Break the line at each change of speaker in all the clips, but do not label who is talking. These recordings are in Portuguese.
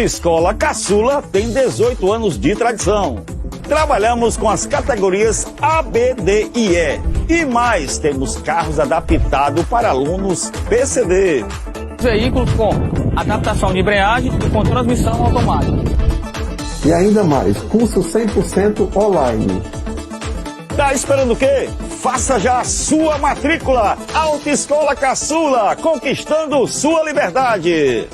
Autoescola Caçula tem 18 anos de tradição. Trabalhamos com as categorias A, B, D e E. E mais, temos carros adaptados para alunos PCD.
Veículos com adaptação de embreagem e com transmissão automática.
E ainda mais, curso 100% online.
Tá esperando o quê? Faça já a sua matrícula. Autoescola Caçula, conquistando sua liberdade.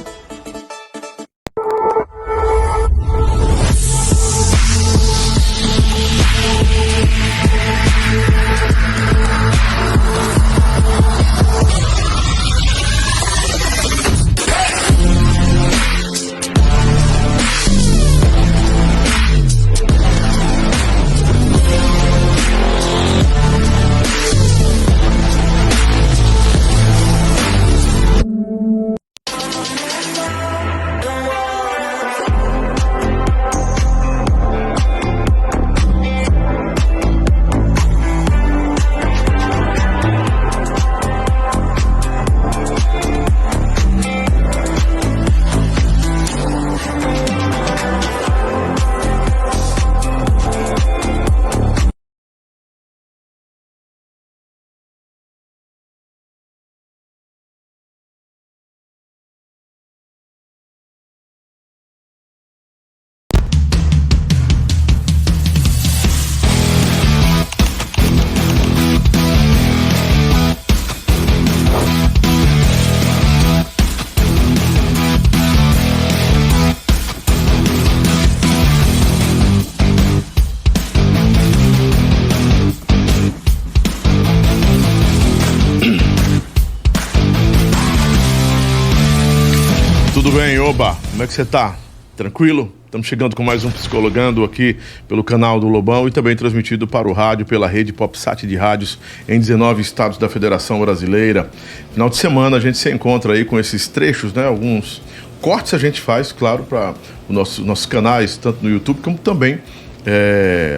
Tudo bem, Oba? Como é que você tá? Tranquilo? Estamos chegando com mais um Psicologando aqui pelo canal do Lobão e também transmitido para o rádio pela rede PopSat de rádios em 19 estados da Federação Brasileira. Final de semana a gente se encontra aí com esses trechos, né? Alguns cortes a gente faz, claro, para os nossos canais, tanto no YouTube como também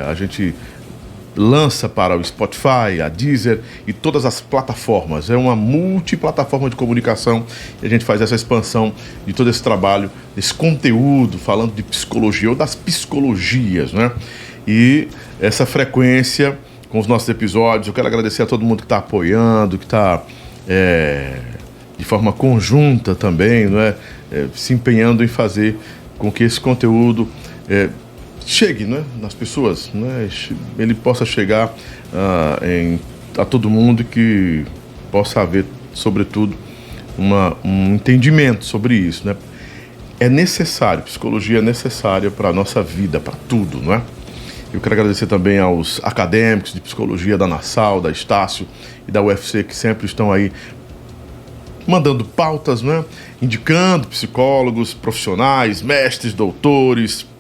a gente lança para o Spotify, a Deezer e todas as plataformas. É uma multiplataforma de comunicação e a gente faz essa expansão de todo esse trabalho, desse conteúdo, falando de psicologia ou das psicologias, né? E essa frequência com os nossos episódios. Eu quero agradecer a todo mundo que está apoiando, que está de forma conjunta também, não é? Se empenhando em fazer com que esse conteúdo chegue, né, nas pessoas, né, ele possa chegar a todo mundo e que possa haver, sobretudo, um entendimento sobre isso, né? É necessário, psicologia é necessária para a nossa vida, para tudo, não é? Eu quero agradecer também aos acadêmicos de psicologia da Nassau, da Estácio e da UFC que sempre estão aí mandando pautas, né? Indicando psicólogos, profissionais, mestres, doutores,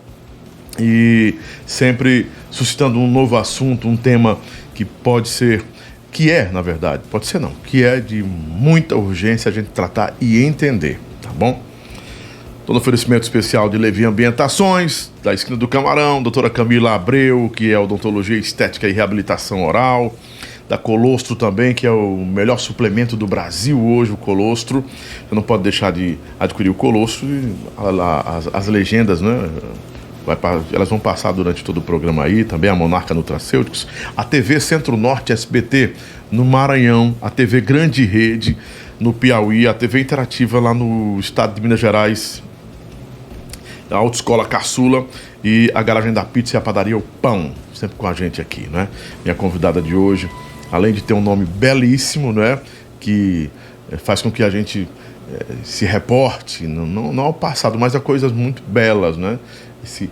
e sempre suscitando um novo assunto, um tema que pode ser, que é, na verdade, pode ser não, que é de muita urgência a gente tratar e entender, tá bom? Todo oferecimento especial de Levi Ambientações, da Esquina do Camarão, doutora Camila Abreu, que é odontologia estética e reabilitação oral, da Colostro também, que é o melhor suplemento do Brasil hoje, o Colostro. Você não pode deixar de adquirir o Colostro, as legendas, né? Elas vão passar durante todo o programa aí, também a Monarca Nutracêuticos, a TV Centro-Norte SBT no Maranhão, a TV Grande Rede no Piauí, a TV Interativa lá no estado de Minas Gerais, a Autoescola Caçula e a Garagem da Pizza e a Padaria O Pão, sempre com a gente aqui, né? Minha convidada de hoje, além de ter um nome belíssimo, né? Que faz com que a gente se reporte, não ao passado, mas a coisas muito belas, né? Esse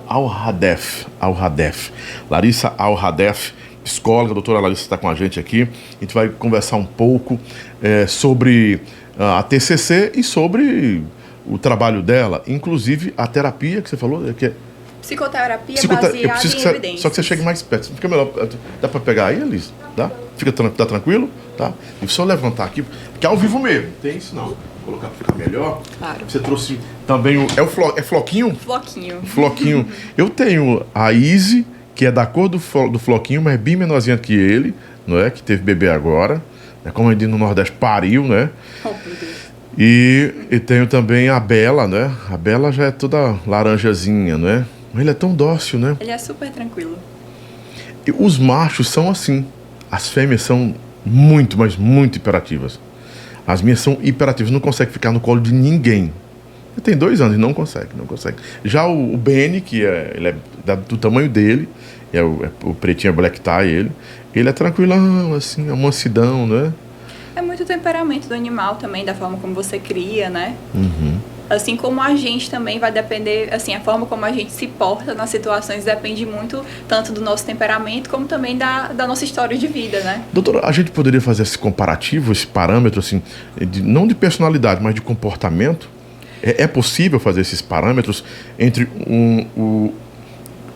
Al-Hadef, Larissa Al-Hadef, psicóloga, a doutora Larissa está com a gente aqui. A gente vai conversar um pouco sobre a TCC e sobre o trabalho dela, inclusive a terapia que você falou, que é
psicoterapia baseada em evidências.
Só que você chegue mais perto, fica melhor. Dá para pegar aí, Alice? Dá? Tá tranquilo? Tá? E só levantar aqui, porque é ao vivo mesmo, tem isso não. Vou colocar para ficar melhor. Claro. Você trouxe também é floquinho? Floquinho. Eu tenho a Izzy, que é da cor do floquinho, mas é bem menorzinha que ele, não é? Que teve bebê agora. Como a gente no Nordeste pariu, né?
Oh, meu Deus.
E tenho também a Bela, né? A Bela já é toda laranjazinha, né? Mas ele é tão dócil, né?
Ele é super tranquilo.
E os machos são assim. As fêmeas são muito, mas muito hiperativas. As minhas são hiperativas, não conseguem ficar no colo de ninguém. Ele tem 2 anos e não consegue. Já o Benny, ele é do tamanho dele, o pretinho é black tie, ele é tranquilão, assim, é mansidão, né?
É muito temperamento do animal também, da forma como você cria, né?
Uhum.
Assim como a gente também vai depender, assim, a forma como a gente se porta nas situações depende muito tanto do nosso temperamento como também da nossa história de vida, né?
Doutora, a gente poderia fazer esse comparativo, esse parâmetro, assim, não de personalidade, mas de comportamento? É possível fazer esses parâmetros entre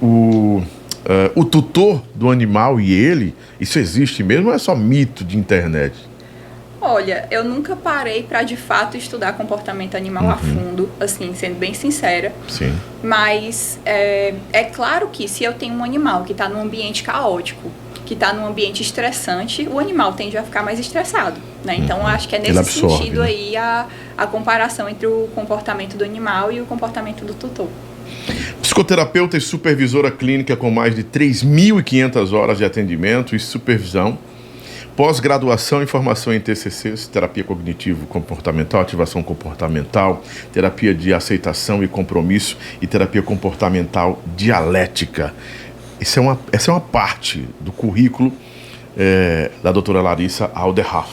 o tutor do animal e ele? Isso existe mesmo ou é só mito de internet?
Olha, eu nunca parei para de fato estudar comportamento animal a fundo, assim, sendo bem sincera.
Sim.
Mas é claro que se eu tenho um animal que está num ambiente caótico, que está num ambiente estressante, o animal tende a ficar mais estressado, né? Então, acho que é nesse sentido, né, aí a comparação entre o comportamento do animal e o comportamento do tutor.
Psicoterapeuta e supervisora clínica com mais de 3.500 horas de atendimento e supervisão. Pós-graduação em formação em TCCs, terapia cognitivo-comportamental, ativação comportamental, terapia de aceitação e compromisso e terapia comportamental dialética. Essa é uma parte do currículo da doutora Larissa Alderhaf.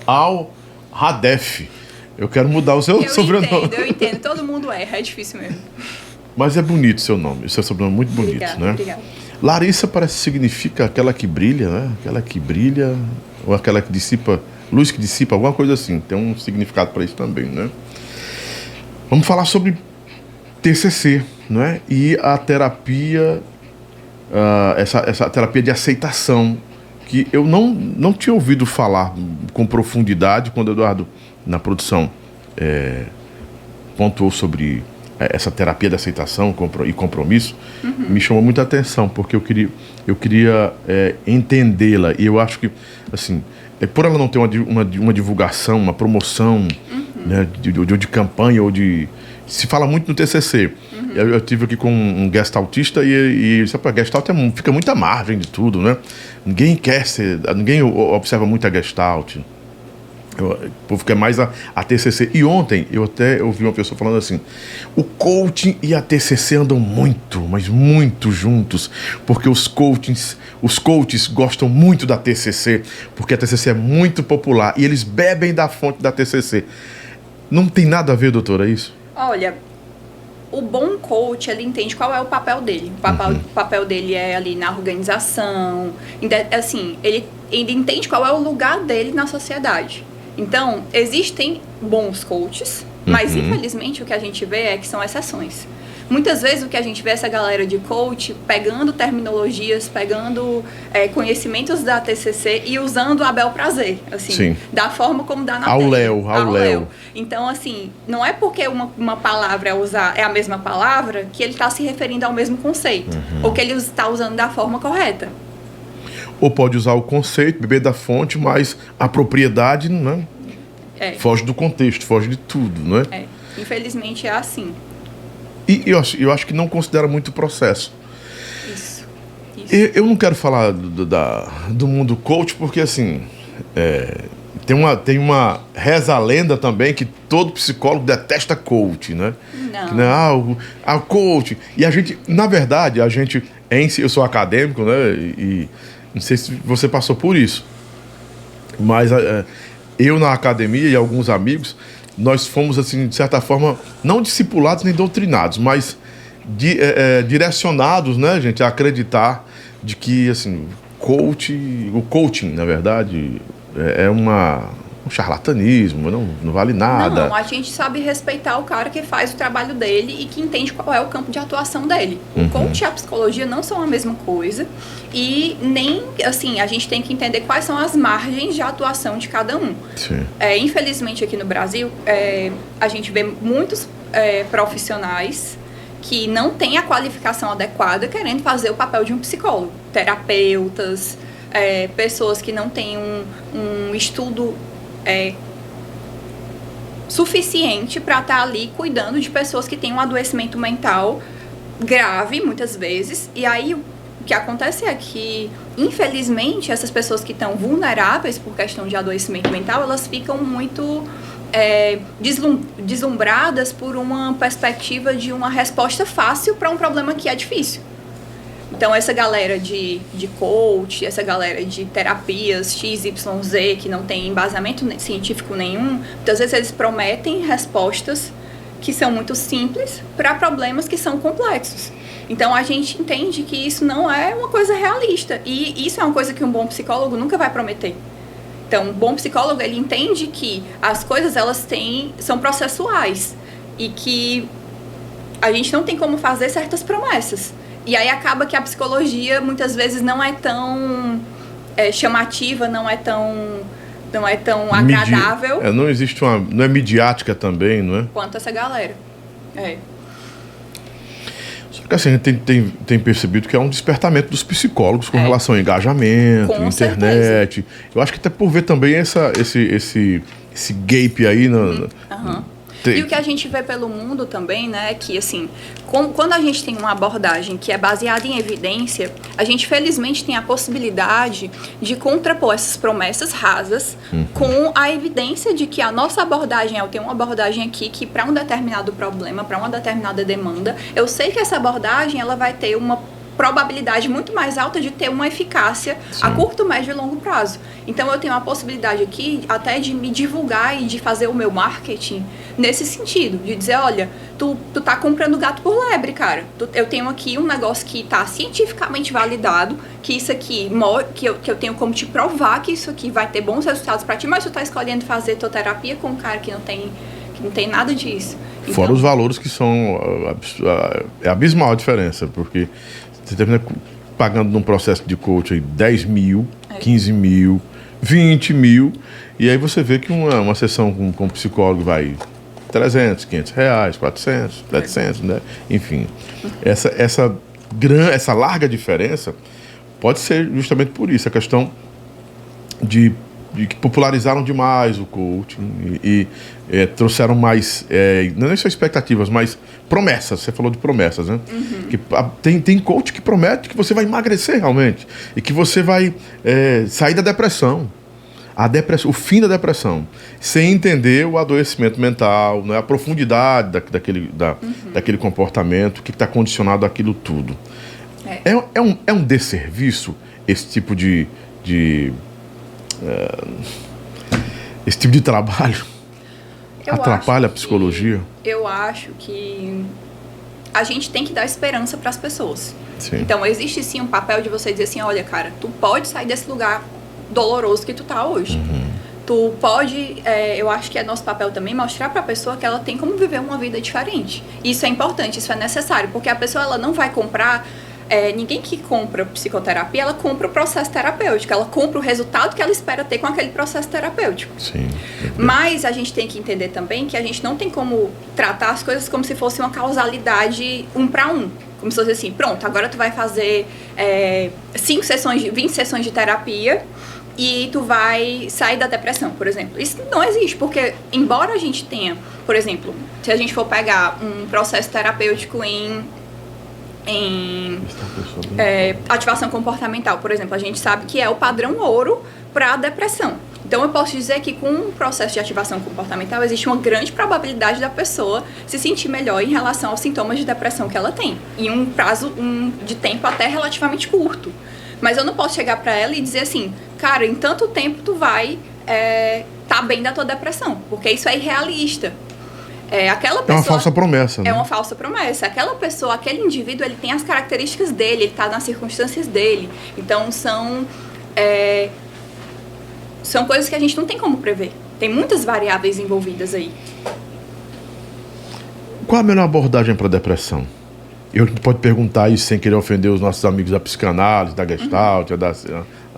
Al-Hadef. Eu quero mudar o seu sobrenome.
Eu entendo. Todo mundo erra, é difícil mesmo.
Mas é bonito o seu nome. O seu sobrenome é muito bonito, né?
Obrigada.
Larissa parece que significa aquela que brilha, né? Aquela que brilha, ou aquela que dissipa, luz que dissipa, alguma coisa assim. Tem um significado para isso também, né? Vamos falar sobre TCC, né? E a terapia, essa terapia de aceitação, que eu não tinha ouvido falar com profundidade quando o Eduardo, na produção, pontuou sobre essa terapia de aceitação e compromisso. Me chamou muita atenção, porque eu queria entendê-la. E eu acho que, assim, por ela não ter uma divulgação, uma promoção, né, de campanha, ou de... Se fala muito no TCC. Eu tive aqui com um gestaltista e sabe, Gestalt fica muita margem de tudo, né? Ninguém observa muito a Gestalt. O povo quer mais a TCC. E ontem eu até ouvi uma pessoa falando assim: o coaching e a TCC andam muito, mas muito juntos, porque os coaches gostam muito da TCC, porque a TCC é muito popular e eles bebem da fonte da TCC. Não tem nada a ver, doutora, isso?
Olha, o bom coach, ele entende qual é o papel dele. O papel dele é ali na organização, assim, ele entende qual é o lugar dele na sociedade. Então, existem bons coaches, mas infelizmente o que a gente vê é que são exceções. Muitas vezes o que a gente vê é essa galera de coach pegando terminologias, pegando conhecimentos da TCC e usando a bel prazer, assim, sim, da forma como dá na
ao léu.
Então, assim, não é porque uma palavra é a mesma palavra que ele está se referindo ao mesmo conceito, ou que ele está usando da forma correta.
Ou pode usar o conceito, beber da fonte, mas a propriedade, né, foge do contexto, foge de tudo, né?
Infelizmente é assim.
E eu acho que não considera muito o processo.
Isso.
Eu não quero falar do mundo coach, porque assim, tem uma reza a lenda também que todo psicólogo detesta coach, né?
Não.
Que, coach. E a gente, na verdade, eu sou acadêmico, né? E não sei se você passou por isso, mas eu na academia e alguns amigos, nós fomos, assim, de certa forma, não discipulados nem doutrinados, mas direcionados, né, gente, a acreditar de que, assim, o coaching, na verdade, é um charlatanismo, não vale nada.
Não, a gente sabe respeitar o cara que faz o trabalho dele e que entende qual é o campo de atuação dele. O coach e a psicologia não são a mesma coisa e nem, assim, a gente tem que entender quais são as margens de atuação de cada um.
Sim.
Infelizmente, aqui no Brasil, a gente vê muitos profissionais que não têm a qualificação adequada querendo fazer o papel de um psicólogo. Terapeutas, pessoas que não têm um estudo suficiente para estar ali cuidando de pessoas que têm um adoecimento mental grave, muitas vezes. E aí, o que acontece é que, infelizmente, essas pessoas que estão vulneráveis por questão de adoecimento mental, elas ficam muito deslumbradas por uma perspectiva de uma resposta fácil para um problema que é difícil. Então, essa galera de coach, essa galera de terapias XYZ, que não tem embasamento científico nenhum, muitas vezes eles prometem respostas que são muito simples para problemas que são complexos. Então, a gente entende que isso não é uma coisa realista. E isso é uma coisa que um bom psicólogo nunca vai prometer. Então, um bom psicólogo, ele entende que as coisas, são processuais. E que a gente não tem como fazer certas promessas. E aí acaba que a psicologia, muitas vezes, não é tão chamativa, não é tão agradável.
Não existe não é midiática também, não é?
Quanto essa galera.
Só que assim, a gente tem percebido que é um despertamento dos psicólogos com relação ao engajamento,
com
internet.
Certeza.
Eu acho que até por ver também esse gap aí.
E o que a gente vê pelo mundo também, né, é que, assim, quando a gente tem uma abordagem que é baseada em evidência, a gente, felizmente, tem a possibilidade de contrapor essas promessas rasas com a evidência de que a nossa abordagem, eu tenho uma abordagem aqui que, para um determinado problema, para uma determinada demanda, eu sei que essa abordagem, ela vai ter uma probabilidade muito mais alta de ter uma eficácia a curto, médio e longo prazo. Então, eu tenho a possibilidade aqui até de me divulgar e de fazer o meu marketing nesse sentido, de dizer, olha, tu tá comprando gato por lebre, cara. Eu tenho aqui um negócio que tá cientificamente validado, que isso aqui, que eu tenho como te provar que isso aqui vai ter bons resultados pra ti, mas tu tá escolhendo fazer tua terapia com um cara que não tem nada disso. Então,
fora os valores que são... É abismal a diferença, porque você termina pagando num processo de coaching 10 mil, 15 mil, 20 mil, e aí você vê que uma sessão com um psicólogo vai 300, 500 reais, 400, 700, né? Enfim, essa larga diferença pode ser justamente por isso, a questão de que popularizaram demais o coaching e trouxeram mais, não é só expectativas, mas promessas. Você falou de promessas, né? Que, tem coach que promete que você vai emagrecer realmente e que você vai sair da depressão. O fim da depressão, sem entender o adoecimento mental, né, a profundidade daquele comportamento que está condicionado àquilo tudo. É um desserviço esse tipo de trabalho? Atrapalha a psicologia?
Eu acho que a gente tem que dar esperança para as pessoas.
Sim.
Então, existe sim um papel de você dizer assim, olha, cara, tu pode sair desse lugar doloroso que tu tá hoje. Tu pode, eu acho que é nosso papel também mostrar para a pessoa que ela tem como viver uma vida diferente. Isso é importante, isso é necessário, porque a pessoa, ela não vai comprar, ninguém que compra psicoterapia, ela compra o processo terapêutico, ela compra o resultado que ela espera ter com aquele processo terapêutico.
Sim.
Mas a gente tem que entender também que a gente não tem como tratar as coisas como se fosse uma causalidade 1 para 1. Como se fosse assim, pronto, agora tu vai fazer 20 sessões de terapia e tu vai sair da depressão, por exemplo. Isso não existe, porque embora a gente tenha, por exemplo, se a gente for pegar um processo terapêutico em ativação comportamental, por exemplo, a gente sabe que é o padrão ouro para a depressão. Então, eu posso dizer que com um processo de ativação comportamental existe uma grande probabilidade da pessoa se sentir melhor em relação aos sintomas de depressão que ela tem, em um prazo de tempo até relativamente curto. Mas eu não posso chegar para ela e dizer assim, cara, em tanto tempo tu vai tá bem da tua depressão, porque isso é irrealista. Aquela pessoa,
é uma falsa promessa, né?
É uma falsa promessa. Aquela pessoa, aquele indivíduo, ele tem as características dele, ele está nas circunstâncias dele. Então, são coisas que a gente não tem como prever. Tem muitas variáveis envolvidas aí.
Qual a melhor abordagem para depressão? Eu pode perguntar isso sem querer ofender os nossos amigos da psicanálise, da Gestalt,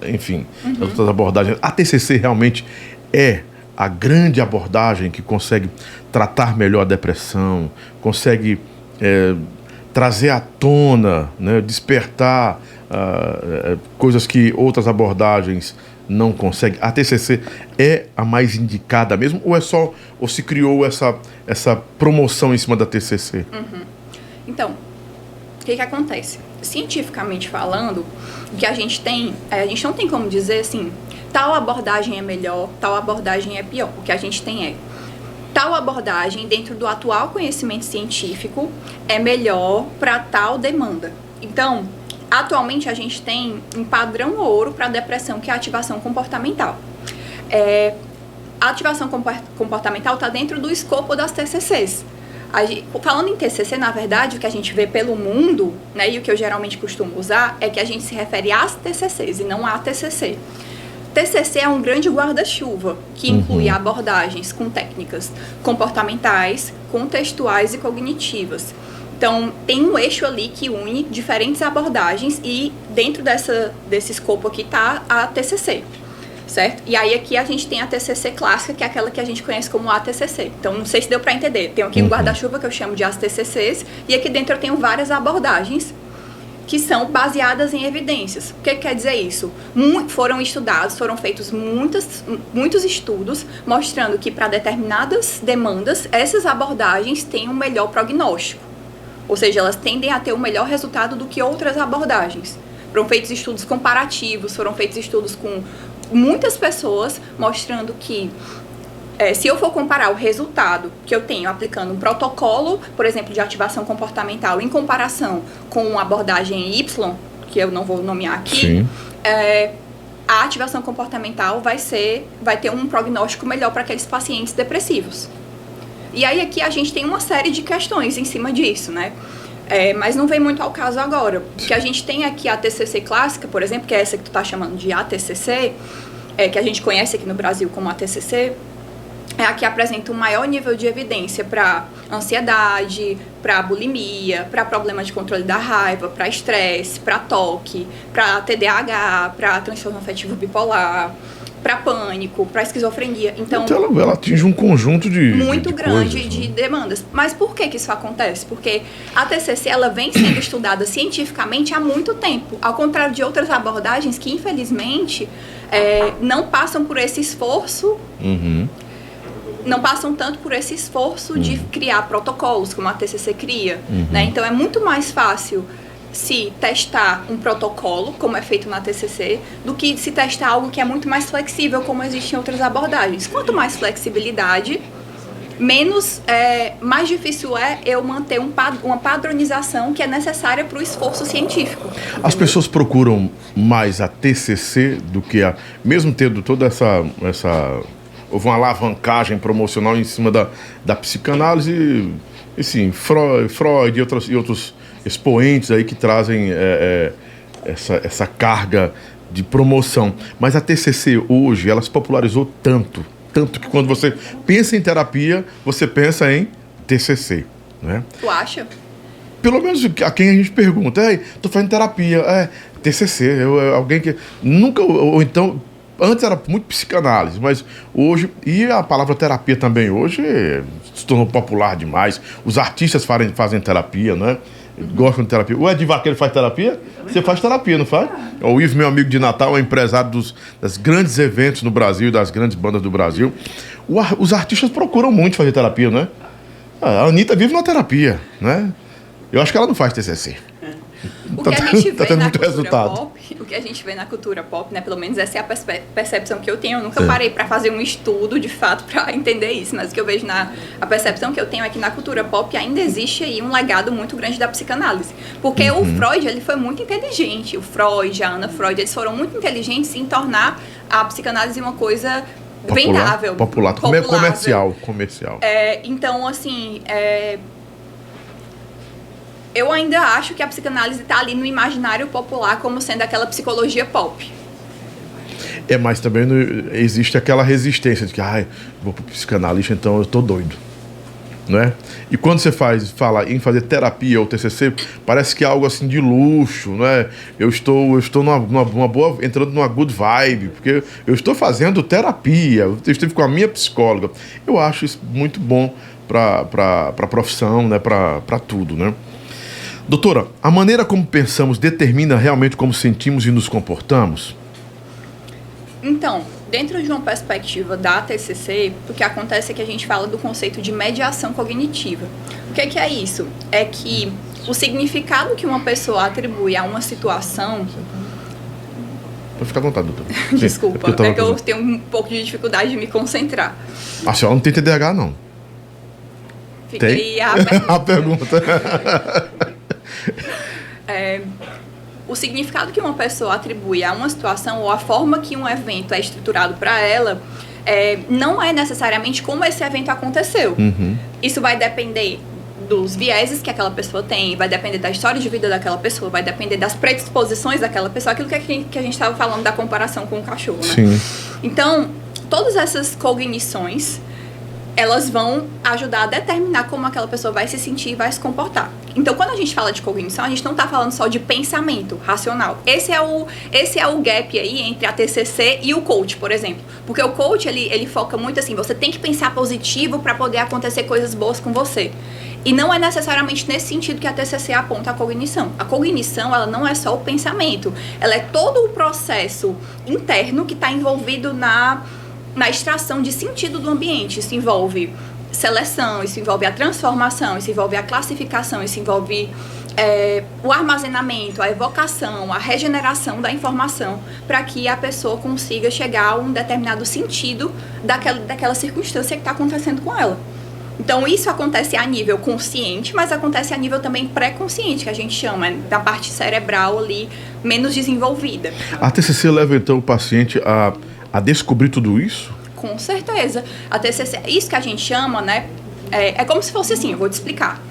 enfim, das outras abordagens. A TCC realmente é a grande abordagem que consegue tratar melhor a depressão, consegue trazer à tona, né, despertar coisas que outras abordagens não consegue? A TCC é a mais indicada mesmo? Ou se criou essa promoção em cima da TCC?
Então, o que acontece? Cientificamente falando, o que a gente tem, a gente não tem como dizer assim, tal abordagem é melhor, tal abordagem é pior. O que a gente tem é, tal abordagem, dentro do atual conhecimento científico, é melhor para tal demanda. Então, atualmente a gente tem um padrão ouro para depressão, que é a ativação comportamental. A ativação comportamental está dentro do escopo das TCCs. Falando em TCC, na verdade, o que a gente vê pelo mundo, né, e o que eu geralmente costumo usar, é que a gente se refere às TCCs e não à TCC. TCC é um grande guarda-chuva que inclui abordagens com técnicas comportamentais, contextuais e cognitivas. Então, tem um eixo ali que une diferentes abordagens e dentro desse escopo aqui está a TCC. Certo? E aí aqui a gente tem a TCC clássica, que é aquela que a gente conhece como ATCC. Então, não sei se deu para entender. Tem aqui um guarda-chuva que eu chamo de as TCCs, e aqui dentro eu tenho várias abordagens que são baseadas em evidências. O que quer dizer isso? Foram feitos muitos estudos mostrando que para determinadas demandas, essas abordagens têm um melhor prognóstico. Ou seja, elas tendem a ter um melhor resultado do que outras abordagens. Foram feitos estudos comparativos, foram feitos estudos com muitas pessoas mostrando que se eu for comparar o resultado que eu tenho aplicando um protocolo, por exemplo, de ativação comportamental em comparação com uma abordagem Y, que eu não vou nomear aqui, a ativação comportamental vai ter um prognóstico melhor para aqueles pacientes depressivos. E aí aqui a gente tem uma série de questões em cima disso, né? Mas não vem muito ao caso agora. Porque a gente tem aqui a TCC clássica, por exemplo, que é essa que tu está chamando de ATCC, que a gente conhece aqui no Brasil como ATCC, é a que apresenta um maior nível de evidência para ansiedade, para bulimia, para problema de controle da raiva, para estresse, para toque, para TDAH, para transtorno afetivo bipolar, para pânico, para esquizofrenia. Então
ela atinge um conjunto
muito
de
grande
coisas,
de demandas. Mas por que isso acontece? Porque a TCC ela vem sendo estudada cientificamente há muito tempo, ao contrário de outras abordagens que, infelizmente, não passam por esse esforço, não passam tanto por esse esforço de criar protocolos, como a TCC cria. Né? Então, é muito mais fácil se testar um protocolo, como é feito na TCC, do que se testar algo que é muito mais flexível, como existe em outras abordagens. Quanto mais flexibilidade, mais difícil é eu manter uma padronização que é necessária para o esforço científico.
As pessoas procuram mais a TCC do que mesmo tendo toda essa houve uma alavancagem promocional em cima da psicanálise, e sim, Freud e outros expoentes aí que trazem essa carga de promoção. Mas a TCC hoje, ela se popularizou tanto que quando você pensa em terapia, você pensa em TCC, né?
Tu acha?
Pelo menos a quem a gente pergunta, tô fazendo terapia, TCC, alguém que nunca, ou então, antes era muito psicanálise, mas hoje, e a palavra terapia também hoje se tornou popular demais, os artistas fazem terapia, né? Gostam de terapia. O Ed Vaqueiro faz terapia? Você faz terapia, não faz? O Ivo, meu amigo de Natal, é empresário dos grandes eventos no Brasil, das grandes bandas do Brasil. Os artistas procuram muito fazer terapia, né? A Anitta vive na terapia, né? Eu acho que ela não faz TCC.
O que a gente vê na
muito
cultura
resultado.
pop, o que a gente vê na cultura pop, né, pelo menos essa é a percepção que eu tenho. Eu nunca parei para fazer um estudo, de fato, para entender isso, mas o que eu vejo a percepção que eu tenho é que na cultura pop ainda existe aí um legado muito grande da psicanálise. Porque o Freud, ele foi muito inteligente. O Freud, a Ana Freud, eles foram muito inteligentes em tornar a psicanálise uma coisa vendável.
Popular. Comercial.
Então, assim, eu ainda acho que a psicanálise está ali no imaginário popular como sendo aquela psicologia pop.
Mas também existe aquela resistência de que, vou pro psicanalista, então eu tô doido, não é? E quando você fala em fazer terapia ou TCC, parece que é algo assim de luxo, não é? Eu estou numa boa, entrando numa good vibe, porque eu estou fazendo terapia, eu estive com a minha psicóloga. Eu acho isso muito bom para a profissão, né? Para tudo, né? Doutora, a maneira como pensamos determina realmente como sentimos e nos comportamos?
Então, dentro de uma perspectiva da TCC, o que acontece é que a gente fala do conceito de mediação cognitiva. O que é isso? É que o significado que uma pessoa atribui a uma situação...
Pode ficar à vontade, doutor.
Desculpa, é que eu tenho um pouco de dificuldade de me concentrar.
A senhora não tem TDAH, não?
Fiquei
a pergunta.
O significado que uma pessoa atribui a uma situação ou a forma que um evento é estruturado para ela não é necessariamente como esse evento aconteceu. Isso vai depender dos vieses que aquela pessoa tem, vai depender da história de vida daquela pessoa, vai depender das predisposições daquela pessoa, aquilo que a gente estava falando da comparação com o cachorro, né?
Sim.
Então, todas essas cognições, elas vão ajudar a determinar como aquela pessoa vai se sentir e vai se comportar. Então, quando a gente fala de cognição, a gente não está falando só de pensamento racional. Esse é o gap aí entre a TCC e o coach, por exemplo. Porque o coach, ele foca muito assim, você tem que pensar positivo para poder acontecer coisas boas com você. E não é necessariamente nesse sentido que a TCC aponta a cognição. A cognição, ela não é só o pensamento. Ela é todo o processo interno que está envolvido na extração de sentido do ambiente. Isso envolve seleção, isso envolve a transformação, isso envolve a classificação, isso envolve o armazenamento, a evocação, a regeneração da informação para que a pessoa consiga chegar a um determinado sentido daquela circunstância que está acontecendo com ela. Então, isso acontece a nível consciente, mas acontece a nível também pré-consciente, que a gente chama, da parte cerebral ali, menos desenvolvida.
A TCC leva, então, o paciente a descobrir tudo isso?
Com certeza. A TCC, isso que a gente chama, né, é como se fosse assim, eu vou te explicar.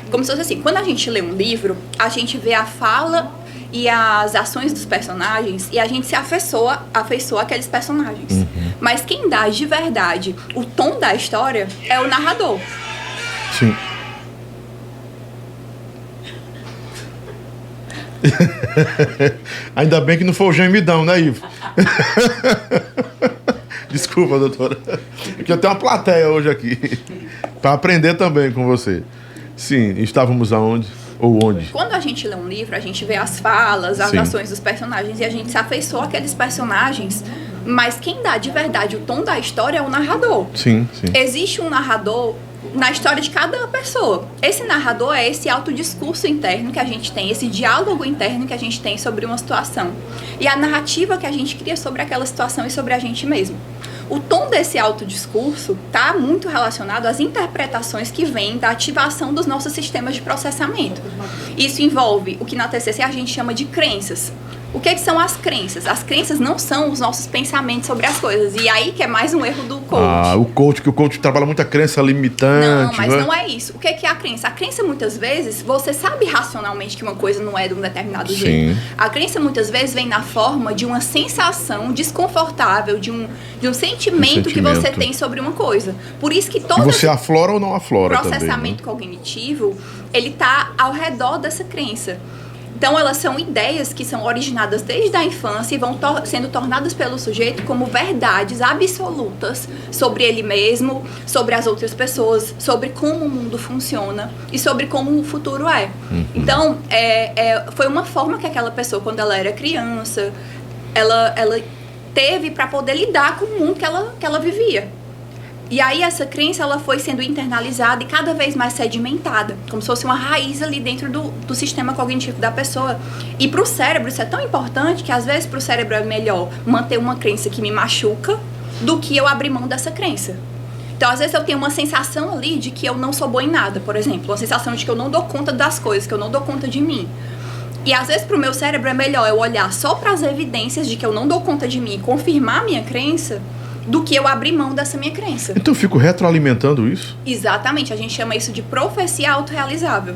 Como se fosse assim, quando a gente lê um livro, a gente vê a fala e as ações dos personagens e a gente se afeiçoa àqueles personagens. Mas quem dá de verdade o tom da história é o narrador.
Sim. Ainda bem que não foi o gemidão, né, Ivo? Desculpa, doutora. Porque eu tenho uma plateia hoje aqui para aprender também com você. Sim, estávamos aonde? Ou onde?
Quando a gente lê um livro, a gente vê as falas, as ações dos personagens e a gente se afeiçoa àqueles personagens, mas quem dá de verdade o tom da história é o narrador.
Sim, sim.
Existe um narrador na história de cada pessoa. Esse narrador é esse autodiscurso interno que a gente tem, esse diálogo interno que a gente tem sobre uma situação. E a narrativa que a gente cria sobre aquela situação e sobre a gente mesmo. O tom desse autodiscurso está muito relacionado às interpretações que vêm da ativação dos nossos sistemas de processamento. Isso envolve o que na TCC a gente chama de crenças. O que são as crenças? As crenças não são os nossos pensamentos sobre as coisas. E aí que é mais um erro do coach.
Que o coach trabalha muita crença limitante.
Não, mas não é isso. O que é a crença? A crença, muitas vezes, você sabe racionalmente que uma coisa não é de um determinado jeito. A crença, muitas vezes, vem na forma de uma sensação desconfortável, de um sentimento que você tem sobre uma coisa. Por isso que todo
e você aflora ou não aflora
processamento cognitivo, ele está ao redor dessa crença. Então, elas são ideias que são originadas desde a infância e vão sendo tornadas pelo sujeito como verdades absolutas sobre ele mesmo, sobre as outras pessoas, sobre como o mundo funciona e sobre como o futuro é. Então, foi uma forma que aquela pessoa, quando ela era criança, ela teve para poder lidar com o mundo que ela vivia. E aí essa crença, ela foi sendo internalizada e cada vez mais sedimentada, como se fosse uma raiz ali dentro do sistema cognitivo da pessoa. E para o cérebro isso é tão importante que às vezes para o cérebro é melhor manter uma crença que me machuca do que eu abrir mão dessa crença. Então às vezes eu tenho uma sensação ali de que eu não sou boa em nada, por exemplo, uma sensação de que eu não dou conta das coisas, que eu não dou conta de mim. E às vezes para o meu cérebro é melhor eu olhar só para as evidências de que eu não dou conta de mim e confirmar a minha crença do que eu abrir mão dessa minha crença.
Então eu fico retroalimentando isso?
Exatamente, a gente chama isso de profecia autorrealizável.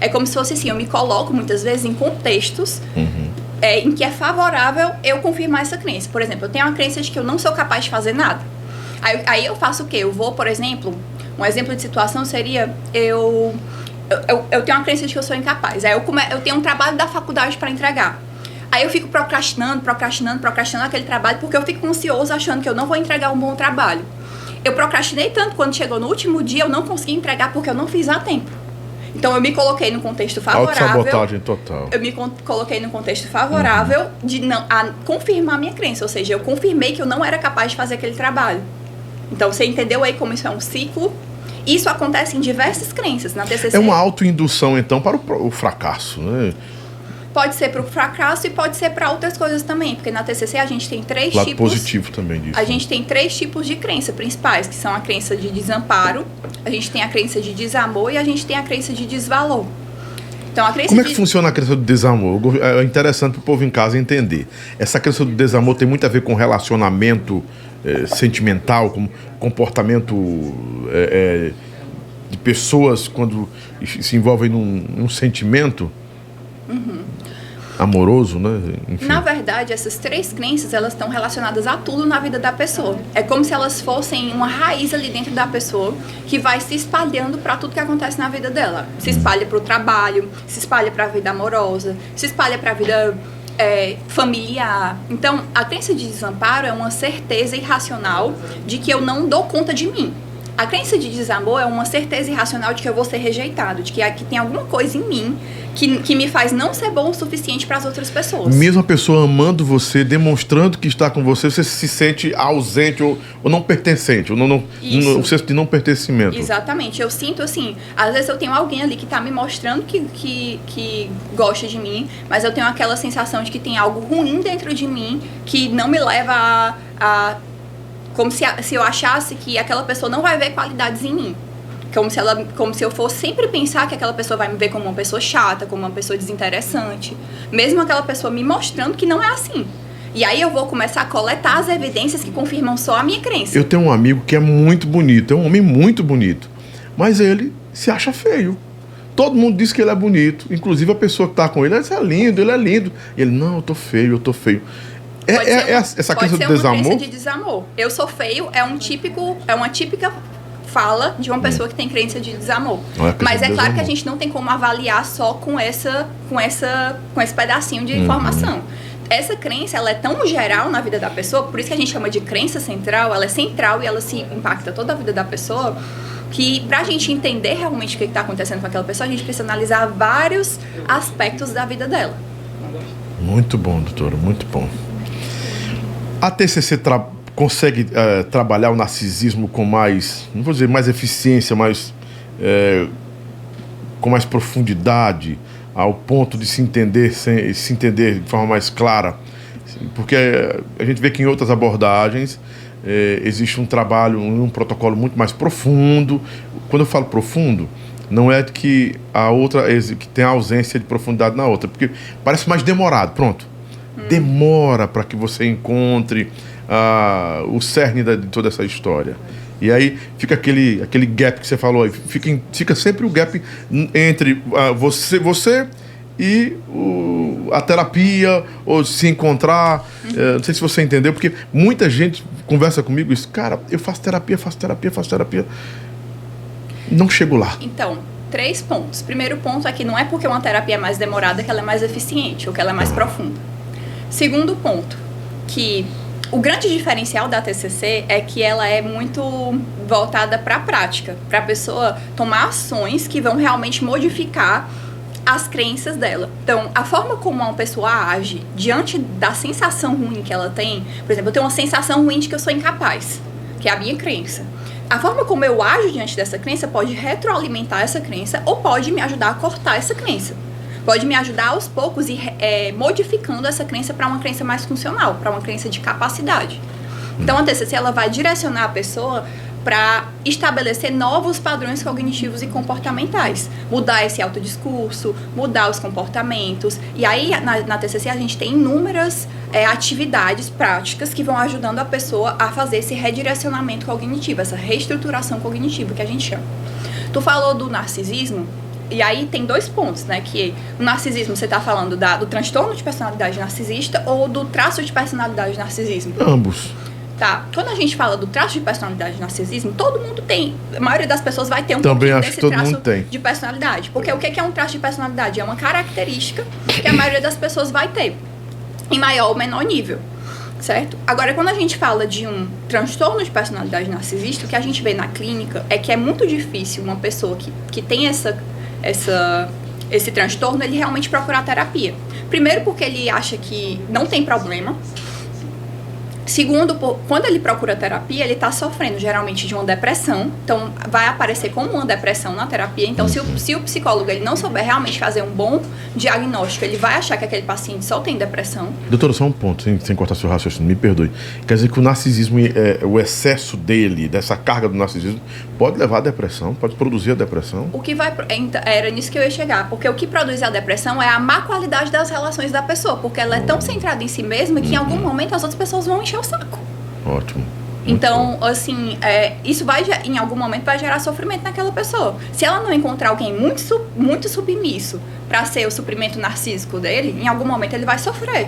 É como se fosse assim, eu me coloco muitas vezes em contextos em que é favorável eu confirmar essa crença. Por exemplo, eu tenho a crença de que eu não sou capaz de fazer nada. Aí eu faço o quê? Eu vou, por exemplo, um exemplo de situação seria eu tenho uma crença de que eu sou incapaz. Aí eu tenho um trabalho da faculdade para entregar. Aí eu fico procrastinando aquele trabalho porque eu fico ansioso achando que eu não vou entregar um bom trabalho. Eu procrastinei tanto quando chegou no último dia eu não consegui entregar porque eu não fiz a tempo. Então eu me coloquei no contexto favorável.
Autossabotagem total.
Eu me coloquei no contexto favorável de não a confirmar a minha crença, ou seja, eu confirmei que eu não era capaz de fazer aquele trabalho. Então você entendeu aí como isso é um ciclo? Isso acontece em diversas crenças. Na TCC
É uma autoindução, então, para o fracasso, né?
pode ser para o fracasso e pode ser para outras coisas também, porque na TCC a gente tem três
Lado
tipos.
positivo também disso.
A gente tem 3 tipos de crença principais, que são a crença de desamparo, a gente tem a crença de desamor e a gente tem a crença de desvalor. Então, a crença
Como é que funciona a crença do desamor? É interessante para o povo em casa entender. Essa crença do desamor tem muito a ver com relacionamento sentimental, com comportamento de pessoas quando se envolvem num sentimento amoroso, né? Enfim.
Na verdade, essas 3 crenças, elas estão relacionadas a tudo na vida da pessoa. É como se elas fossem uma raiz ali dentro da pessoa que vai se espalhando para tudo que acontece na vida dela. Se espalha para o trabalho, se espalha para a vida amorosa, se espalha para a vida familiar. Então, a crença de desamparo é uma certeza irracional de que eu não dou conta de mim. A crença de desamor é uma certeza irracional de que eu vou ser rejeitado, de que tem alguma coisa em mim que me faz não ser bom o suficiente para as outras pessoas.
Mesmo a pessoa amando você, demonstrando que está com você, você se sente ausente ou não pertencente, ou o senso de não pertencimento.
Exatamente. Eu sinto assim, às vezes eu tenho alguém ali que está me mostrando que gosta de mim, mas eu tenho aquela sensação de que tem algo ruim dentro de mim que não me leva a como se eu achasse que aquela pessoa não vai ver qualidades em mim. Como se eu fosse sempre pensar que aquela pessoa vai me ver como uma pessoa chata, como uma pessoa desinteressante. Mesmo aquela pessoa me mostrando que não é assim. E aí eu vou começar a coletar as evidências que confirmam só a minha crença.
Eu tenho um amigo que é muito bonito, é um homem muito bonito, mas ele se acha feio. Todo mundo diz que ele é bonito, inclusive a pessoa que está com ele, ele é lindo, ele é lindo. E ele, não, eu tô feio. Essa crença do desamor?
Pode ser uma crença de desamor. Eu sou feio é uma típica fala de uma pessoa que tem crença de desamor. Mas é claro que a gente não tem como avaliar só com esse pedacinho de informação. Essa crença, ela é tão geral na vida da pessoa, por isso que a gente chama de crença central, ela é central e ela se impacta toda a vida da pessoa, que pra gente entender realmente o que está acontecendo com aquela pessoa, a gente precisa analisar vários aspectos da vida dela.
Muito bom, doutora, muito bom. A TCC consegue trabalhar o narcisismo com mais, não vou dizer mais eficiência, mas com mais profundidade, ao ponto de se entender de forma mais clara, porque a gente vê que em outras abordagens existe um trabalho, um protocolo muito mais profundo. Quando eu falo profundo, não é que a outra que tem a ausência de profundidade na outra, porque parece mais demorado, pronto. Demora para que você encontre o cerne de toda essa história. E aí fica aquele gap que você falou, fica sempre o gap entre você e a terapia, ou se encontrar. Não sei se você entendeu, porque muita gente conversa comigo e diz, cara, eu faço terapia, não chego lá.
Então, 3 pontos. Primeiro ponto é que não é porque uma terapia é mais demorada que ela é mais eficiente ou que ela é mais profunda. Segundo ponto, que o grande diferencial da TCC é que ela é muito voltada para a prática, para a pessoa tomar ações que vão realmente modificar as crenças dela. Então, a forma como uma pessoa age diante da sensação ruim que ela tem, por exemplo, eu tenho uma sensação ruim de que eu sou incapaz, que é a minha crença. A forma como eu ajo diante dessa crença pode retroalimentar essa crença ou pode me ajudar a cortar essa crença. Pode me ajudar aos poucos e modificando essa crença para uma crença mais funcional, para uma crença de capacidade. Então, a TCC ela vai direcionar a pessoa para estabelecer novos padrões cognitivos e comportamentais. Mudar esse autodiscurso, mudar os comportamentos. E aí, na TCC, a gente tem inúmeras atividades práticas que vão ajudando a pessoa a fazer esse redirecionamento cognitivo, essa reestruturação cognitiva que a gente chama. Tu falou do narcisismo, e aí tem 2 pontos, né? Que o narcisismo, você está falando do transtorno de personalidade narcisista ou do traço de personalidade narcisismo?
Ambos.
Tá, quando a gente fala do traço de personalidade narcisismo, todo mundo tem, a maioria das pessoas vai ter um
Também
pouquinho
acho
desse
que todo
traço
mundo tem.
de personalidade. Porque o que é um traço de personalidade? É uma característica que a maioria das pessoas vai ter, em maior ou menor nível, certo? Agora, quando a gente fala de um transtorno de personalidade narcisista, o que a gente vê na clínica é que é muito difícil uma pessoa que tem esse transtorno, ele realmente procura a terapia. Primeiro porque ele acha que não tem problema. Segundo, quando ele procura terapia, ele está sofrendo geralmente de uma depressão. Então, vai aparecer como uma depressão na terapia. Então, se o psicólogo ele não souber realmente fazer um bom diagnóstico, ele vai achar que aquele paciente só tem depressão.
Doutora, só um ponto, sem cortar seu raciocínio, me perdoe. Quer dizer que o narcisismo, o excesso dele, dessa carga do narcisismo, pode levar à depressão? Pode produzir a depressão?
O que vai... Era nisso que eu ia chegar. Porque o que produz a depressão é a má qualidade das relações da pessoa. Porque ela é tão centrada em si mesma que em algum momento as outras pessoas vão encher o saco.
Ótimo.
Então, assim, isso em algum momento vai gerar sofrimento naquela pessoa. Se ela não encontrar alguém muito submisso para ser o suprimento narcísico dele, em algum momento ele vai sofrer.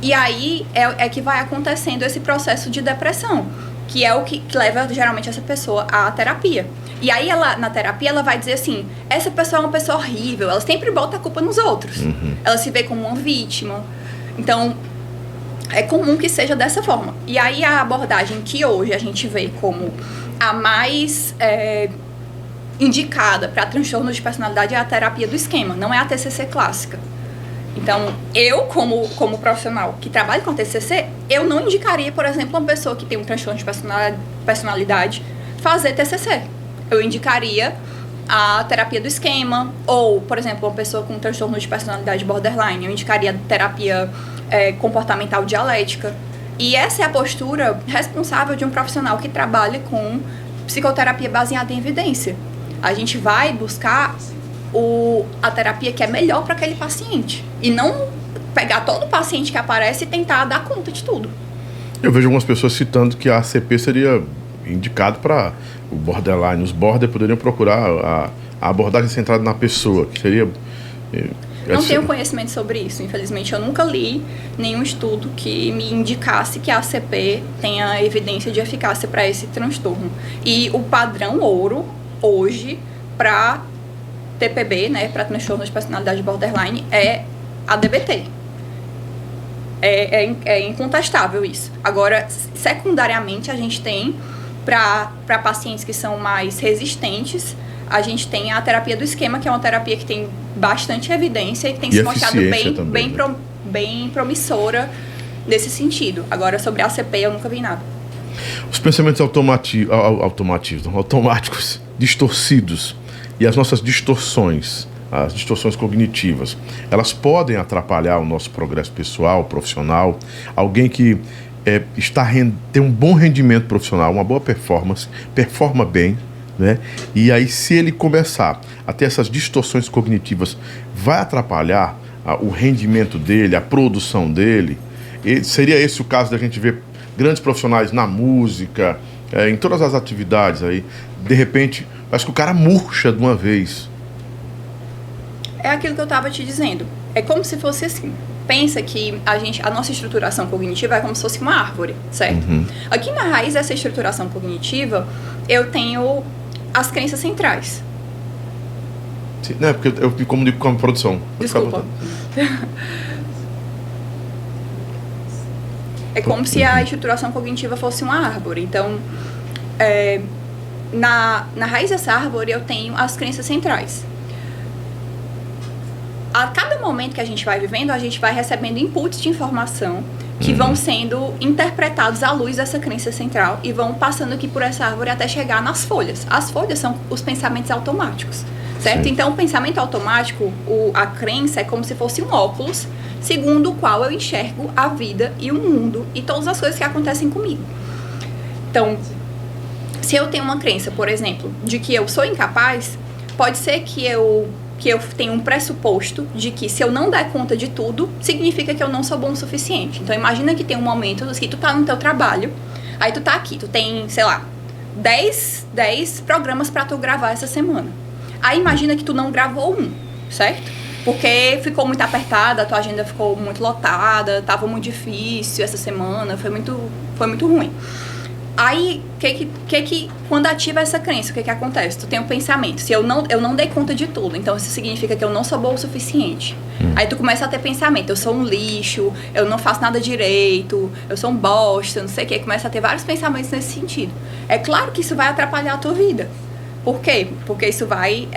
E aí é que vai acontecendo esse processo de depressão, que é o que leva geralmente essa pessoa à terapia. E aí na terapia ela vai dizer assim, essa pessoa é uma pessoa horrível, ela sempre bota a culpa nos outros. Ela se vê como uma vítima. Então, é comum que seja dessa forma. E aí a abordagem que hoje a gente vê como a mais indicada para transtorno de personalidade é a terapia do esquema, não é a TCC clássica. Então, eu como profissional que trabalha com a TCC, eu não indicaria, por exemplo, uma pessoa que tem um transtorno de personalidade fazer TCC. Eu indicaria a terapia do esquema, ou, por exemplo, uma pessoa com transtorno de personalidade borderline, eu indicaria a terapia comportamental dialética. E essa é a postura responsável de um profissional que trabalha com psicoterapia baseada em evidência. A gente vai buscar a terapia que é melhor para aquele paciente. E não pegar todo paciente que aparece e tentar dar conta de tudo.
Eu vejo algumas pessoas citando que a ACP seria indicado para o borderline. Os border poderiam procurar a abordagem centrada na pessoa, que seria...
Não tenho conhecimento sobre isso, infelizmente. Eu nunca li nenhum estudo que me indicasse que a ACP tenha evidência de eficácia para esse transtorno. E o padrão ouro, hoje, para TPB, né, para transtorno de personalidade borderline, é a DBT. É incontestável isso. Agora, secundariamente, a gente tem, para pacientes que são mais resistentes, a gente tem a terapia do esquema, que é uma terapia que tem bastante evidência e tem se mostrado bem promissora nesse sentido. Agora, sobre a ACP, eu nunca vi nada.
Os pensamentos automáticos, distorcidos, e as nossas distorções, as distorções cognitivas, elas podem atrapalhar o nosso progresso pessoal, profissional. Alguém que tem um bom rendimento profissional, uma boa performance, performa bem, né? E aí, se ele começar a ter essas distorções cognitivas, vai atrapalhar o rendimento dele, a produção dele. E seria esse o caso da gente ver grandes profissionais na música, em todas as atividades aí, de repente, acho que o cara murcha de uma vez.
É aquilo que eu estava te dizendo. É como se fosse assim. Pensa que a nossa estruturação cognitiva é como se fosse uma árvore, certo? Aqui na raiz dessa estruturação cognitiva, eu tenho as crenças centrais.
Sim, não, é porque eu me comunico com a produção.
Desculpa. É como se a estruturação cognitiva fosse uma árvore. Então, na raiz dessa árvore, eu tenho as crenças centrais. A cada momento que a gente vai vivendo, a gente vai recebendo inputs de informação que vão sendo interpretados à luz dessa crença central e vão passando aqui por essa árvore até chegar nas folhas. As folhas são os pensamentos automáticos, certo? Sim. Então, o pensamento automático, a crença é como se fosse um óculos, segundo o qual eu enxergo a vida e o mundo e todas as coisas que acontecem comigo. Então, se eu tenho uma crença, por exemplo, de que eu sou incapaz, pode ser que eu tenho um pressuposto de que se eu não der conta de tudo, significa que eu não sou bom o suficiente. Então, imagina que tem um momento que tu tá no teu trabalho, aí tu tá aqui, tu tem, sei lá, 10 programas pra tu gravar essa semana. Aí imagina que tu não gravou um, certo? Porque ficou muito apertada, a tua agenda ficou muito lotada, tava muito difícil essa semana, foi muito ruim. Aí, quando ativa essa crença, o que acontece? Tu tem um pensamento, se eu não dei conta de tudo, então isso significa que eu não sou boa o suficiente. Aí tu começa a ter pensamento, eu sou um lixo, eu não faço nada direito, eu sou um bosta, não sei o que, começa a ter vários pensamentos nesse sentido. É claro que isso vai atrapalhar a tua vida, Por quê? Porque isso vai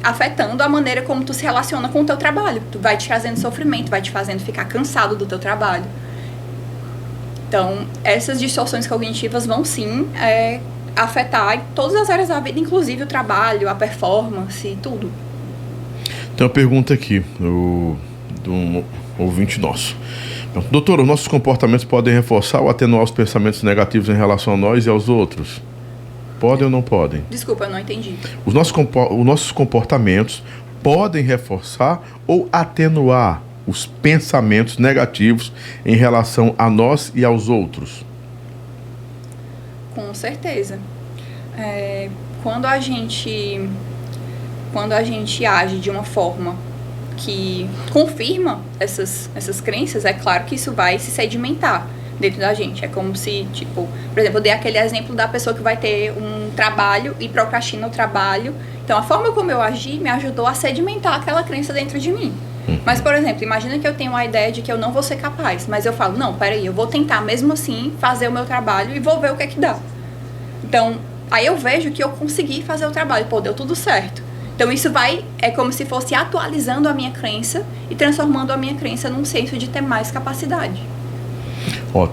afetando a maneira como tu se relaciona com o teu trabalho. Tu vai te trazendo sofrimento, vai te fazendo ficar cansado do teu trabalho. Então, essas distorções cognitivas vão sim afetar em todas as áreas da vida, inclusive o trabalho, a performance, tudo.
Tem uma pergunta aqui de um ouvinte nosso. Doutor, os nossos comportamentos podem reforçar ou atenuar os pensamentos negativos em relação a nós e aos outros? Podem ou não podem?
Desculpa, eu não entendi.
Os nossos comportamentos podem reforçar ou atenuar os pensamentos negativos em relação a nós e aos outros?
Com certeza. Quando a gente age de uma forma que confirma essas crenças, é claro que isso vai se sedimentar dentro da gente. É como se, tipo, por exemplo, eu dei aquele exemplo da pessoa que vai ter um trabalho e procrastina o trabalho. Então, a forma como eu agi me ajudou a sedimentar aquela crença dentro de mim. Mas, por exemplo, imagina que eu tenho a ideia de que eu não vou ser capaz, mas eu falo, não, peraí, eu vou tentar mesmo assim fazer o meu trabalho e vou ver o que é que dá. Então, aí eu vejo que eu consegui fazer o trabalho, pô, deu tudo certo. Então, isso é como se fosse atualizando a minha crença e transformando a minha crença num senso de ter mais capacidade.
Ó,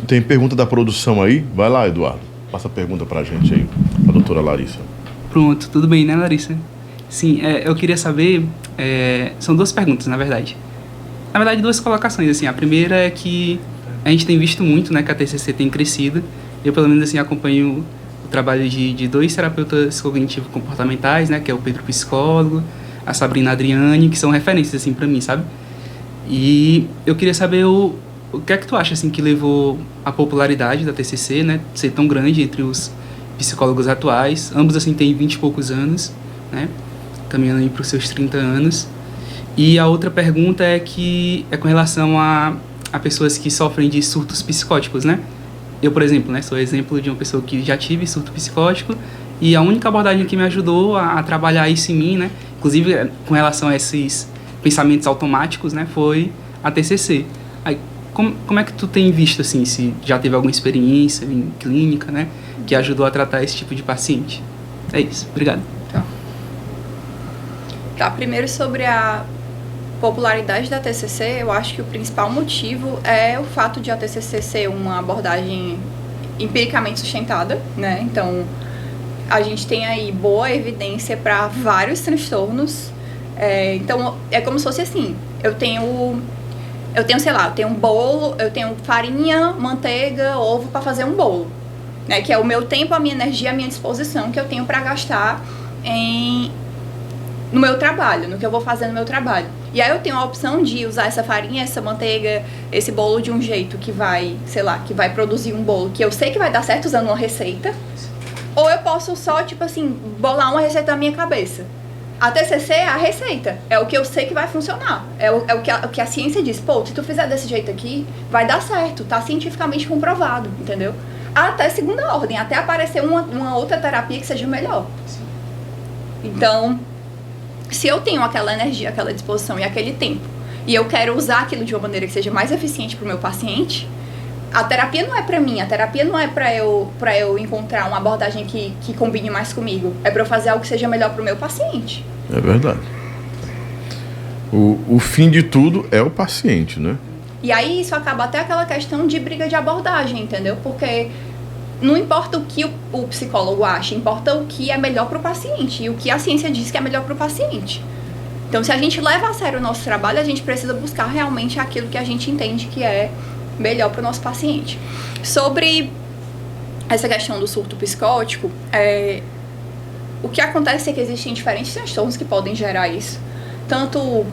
tem pergunta da produção aí? Vai lá, Eduardo. Passa a pergunta pra gente aí, a doutora Larissa.
Pronto, tudo bem, né, Larissa? Sim, eu queria saber... são duas perguntas, na verdade. Na verdade, duas colocações, assim. A primeira é que a gente tem visto muito, né, que a TCC tem crescido. Eu, pelo menos, assim, acompanho o trabalho de dois terapeutas cognitivo-comportamentais, né, que é o Pedro Psicólogo, a Sabrina Adriane, que são referências, assim, pra mim, sabe? E eu queria saber o que é que tu acha, assim, que levou a popularidade da TCC, né, ser tão grande entre os psicólogos atuais. Ambos, assim, têm 20 e poucos anos, né, caminhando aí para os seus 30 anos. E a outra pergunta é com relação a pessoas que sofrem de surtos psicóticos, né? Eu, por exemplo, né, sou exemplo de uma pessoa que já tive surto psicótico e a única abordagem que me ajudou a trabalhar isso em mim, né, inclusive com relação a esses pensamentos automáticos, né, foi a TCC. Aí, como é que tu tem visto, assim, se já teve alguma experiência em clínica, né, que ajudou a tratar esse tipo de paciente? É isso, obrigado.
Tá, primeiro sobre a popularidade da TCC, eu acho que o principal motivo é o fato de a TCC ser uma abordagem empiricamente sustentada, né? Então, a gente tem aí boa evidência para vários transtornos. Então, é como se fosse assim, eu tenho, sei lá, eu tenho um bolo, eu tenho farinha, manteiga, ovo para fazer um bolo, né? Que é o meu tempo, a minha energia, a minha disposição que eu tenho para gastar no meu trabalho, no que eu vou fazer no meu trabalho. E aí eu tenho a opção de usar essa farinha, essa manteiga, esse bolo de um jeito que vai, sei lá, que vai produzir um bolo que eu sei que vai dar certo usando uma receita. Ou eu posso só, tipo assim, bolar uma receita na minha cabeça. A TCC é a receita, é o que eu sei que vai funcionar. É o que a ciência diz, pô, se tu fizer desse jeito aqui, vai dar certo, tá cientificamente comprovado, entendeu? Até segunda ordem, até aparecer uma outra terapia que seja melhor. Então, se eu tenho aquela energia, aquela disposição e aquele tempo, e eu quero usar aquilo de uma maneira que seja mais eficiente para o meu paciente, a terapia não é para mim, a terapia não é para eu encontrar uma abordagem que combine mais comigo, é para eu fazer algo que seja melhor para o meu paciente.
É verdade. O fim de tudo é o paciente, né?
E aí isso acaba até aquela questão de briga de abordagem, entendeu? Porque não importa o que o psicólogo acha, importa o que é melhor para o paciente e o que a ciência diz que é melhor para o paciente. Então, se a gente leva a sério o nosso trabalho, a gente precisa buscar realmente aquilo que a gente entende que é melhor para o nosso paciente. Sobre essa questão do surto psicótico, o que acontece é que existem diferentes transtornos que podem gerar isso. Tanto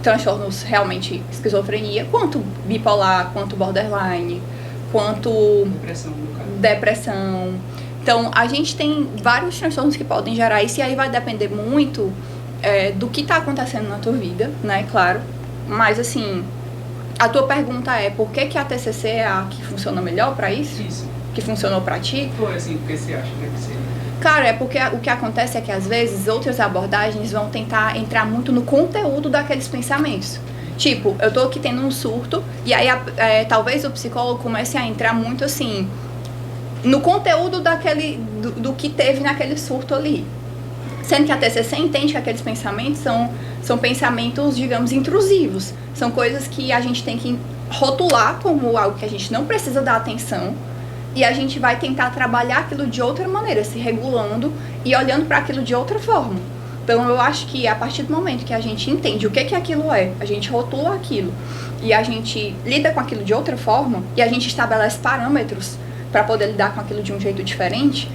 transtornos realmente esquizofrenia, quanto bipolar, quanto borderline, quanto depressão. Então, a gente tem vários transtornos que podem gerar isso, e aí vai depender muito do que está acontecendo na tua vida, né, claro. Mas, assim, a tua pergunta é por que a TCC é a que funciona melhor para isso?
Isso.
Que funcionou para ti?
Foi assim, porque você acha que seria?
Cara, é porque o que acontece é que, às vezes, outras abordagens vão tentar entrar muito no conteúdo daqueles pensamentos. Tipo, eu tô aqui tendo um surto, e aí talvez o psicólogo comece a entrar muito assim, no conteúdo do que teve naquele surto ali. Sendo que a TCC entende que aqueles pensamentos são pensamentos, digamos, intrusivos. São coisas que a gente tem que rotular como algo que a gente não precisa dar atenção, e a gente vai tentar trabalhar aquilo de outra maneira, se regulando e olhando para aquilo de outra forma. Então eu acho que a partir do momento que a gente entende o que aquilo é, a gente rotula aquilo e a gente lida com aquilo de outra forma, e a gente estabelece parâmetros para poder lidar com aquilo de um jeito diferente,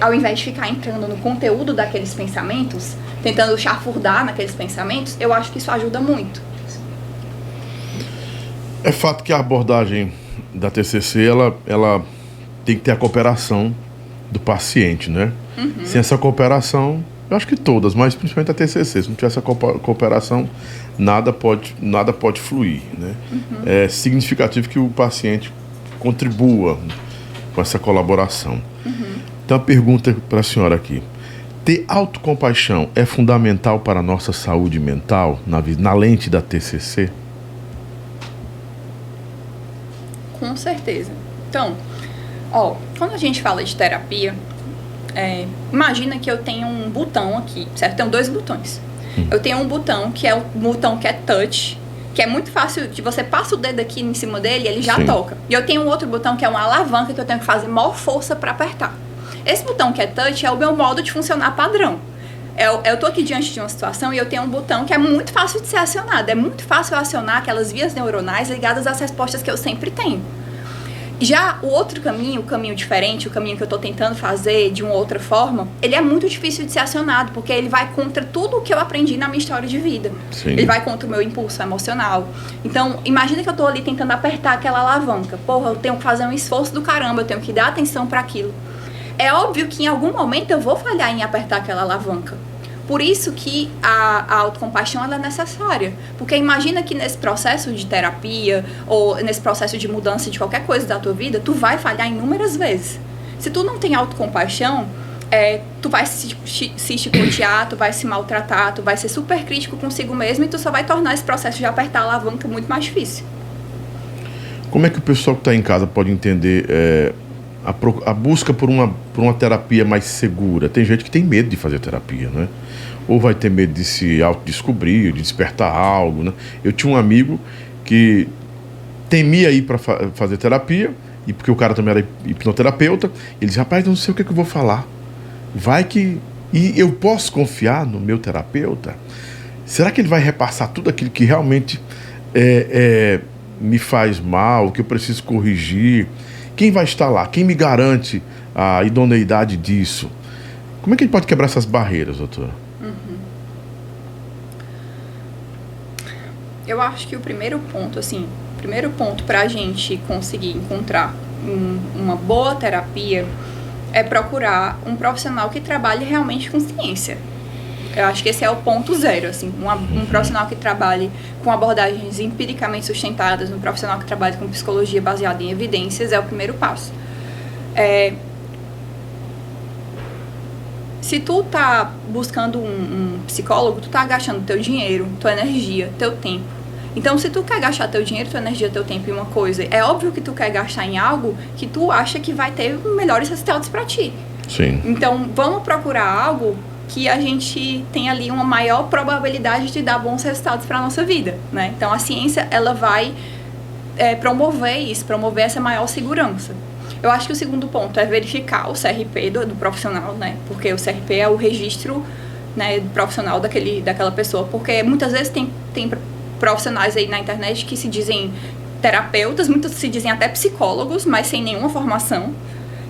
ao invés de ficar entrando no conteúdo daqueles pensamentos, tentando chafurdar naqueles pensamentos, eu acho que isso ajuda muito.
É fato que a abordagem da TCC, ela tem que ter a cooperação do paciente, né? Sem essa cooperação, eu acho que todas, mas principalmente a TCC, se não tiver essa cooperação, nada pode fluir, né? É significativo que o paciente contribua com essa colaboração. Então, a pergunta para a senhora aqui: ter autocompaixão é fundamental para a nossa saúde mental na lente da TCC?
Com certeza. Então, quando a gente fala de terapia, imagina que eu tenho um botão aqui, certo? Tenho 2 botões. Eu tenho um botão que é o botão que é touch, que é muito fácil, que você passa o dedo aqui em cima dele e ele já toca. E eu tenho um outro botão que é uma alavanca que eu tenho que fazer maior força para apertar. Esse botão que é touch é o meu modo de funcionar padrão. Eu tô aqui diante de uma situação e eu tenho um botão que é muito fácil de ser acionado. É muito fácil acionar aquelas vias neuronais ligadas às respostas que eu sempre tenho. Já o outro caminho, o caminho diferente, o caminho que eu tô tentando fazer de uma outra forma, ele é muito difícil de ser acionado, porque ele vai contra tudo o que eu aprendi na minha história de vida.
Sim.
Ele vai contra o meu impulso emocional. Então, imagina que eu tô ali tentando apertar aquela alavanca. Porra, eu tenho que fazer um esforço do caramba, eu tenho que dar atenção para aquilo. É óbvio que em algum momento eu vou falhar em apertar aquela alavanca. Por isso que a autocompaixão ela é necessária. Porque imagina que nesse processo de terapia ou nesse processo de mudança de qualquer coisa da tua vida, tu vai falhar inúmeras vezes. Se tu não tem autocompaixão, tu vai se chicotear, tu vai se maltratar, tu vai ser super crítico consigo mesmo e tu só vai tornar esse processo de apertar a alavanca muito mais difícil.
Como é que o pessoal que está em casa pode entender a busca por uma terapia mais segura? Tem gente que tem medo de fazer terapia, né? Ou vai ter medo de se autodescobrir, de despertar algo, né? Eu tinha um amigo que temia ir para fazer terapia, e porque o cara também era hipnoterapeuta, ele disse: rapaz, não sei o que eu vou falar. E eu posso confiar no meu terapeuta? Será que ele vai repassar tudo aquilo que realmente me faz mal, que eu preciso corrigir? Quem vai estar lá? Quem me garante a idoneidade disso? Como é que a gente pode quebrar essas barreiras, doutora?
Eu acho que o primeiro ponto para a gente conseguir encontrar uma boa terapia é procurar um profissional que trabalhe realmente com ciência. Eu acho que esse é o ponto zero, assim, um profissional que trabalhe com abordagens empiricamente sustentadas, um profissional que trabalhe com psicologia baseada em evidências é o primeiro passo. Se tu tá buscando um psicólogo, tu tá gastando teu dinheiro, tua energia, teu tempo. Então, se tu quer gastar teu dinheiro, tua energia, teu tempo em uma coisa, é óbvio que tu quer gastar em algo que tu acha que vai ter melhores resultados para ti.
Sim.
Então, vamos procurar algo que a gente tem ali uma maior probabilidade de dar bons resultados para a nossa vida, né? Então, a ciência, ela vai promover isso, promover essa maior segurança. Eu acho que o segundo ponto é verificar o CRP do profissional, né? Porque o CRP é o registro, né, do profissional daquela pessoa. Porque muitas vezes tem profissionais aí na internet que se dizem terapeutas, muitos se dizem até psicólogos, mas sem nenhuma formação.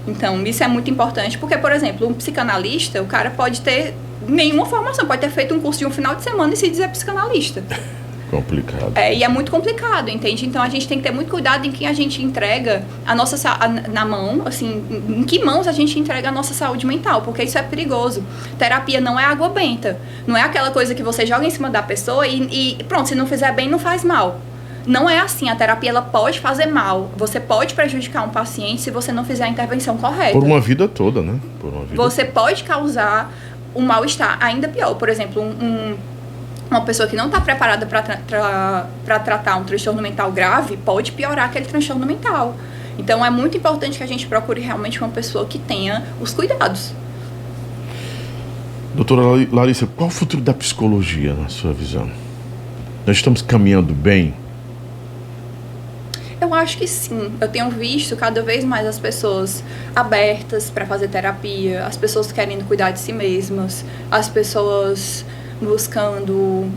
Então, isso é muito importante, porque, por exemplo, um psicanalista, o cara pode ter nenhuma formação, pode ter feito um curso de um final de semana e se dizer psicanalista.
Complicado.
E é muito complicado, entende? Então, a gente tem que ter muito cuidado em quem a gente entrega a nossa na mão, assim, em que mãos a gente entrega a nossa saúde mental, porque isso é perigoso. Terapia não é água benta, não é aquela coisa que você joga em cima da pessoa e pronto, se não fizer bem, não faz mal. Não é assim, a terapia ela pode fazer mal, você pode prejudicar um paciente se você não fizer a intervenção correta.
Por uma vida toda, né?
Você pode causar um mal-estar ainda pior. Por exemplo, uma pessoa que não está preparada para tratar um transtorno mental grave pode piorar aquele transtorno mental. Então é muito importante que a gente procure realmente uma pessoa que tenha os cuidados.
Doutora Larissa, qual o futuro da psicologia, na sua visão? Nós estamos caminhando bem?
Eu acho que sim. Eu tenho visto cada vez mais as pessoas abertas para fazer terapia, as pessoas querendo cuidar de si mesmas, as pessoas buscando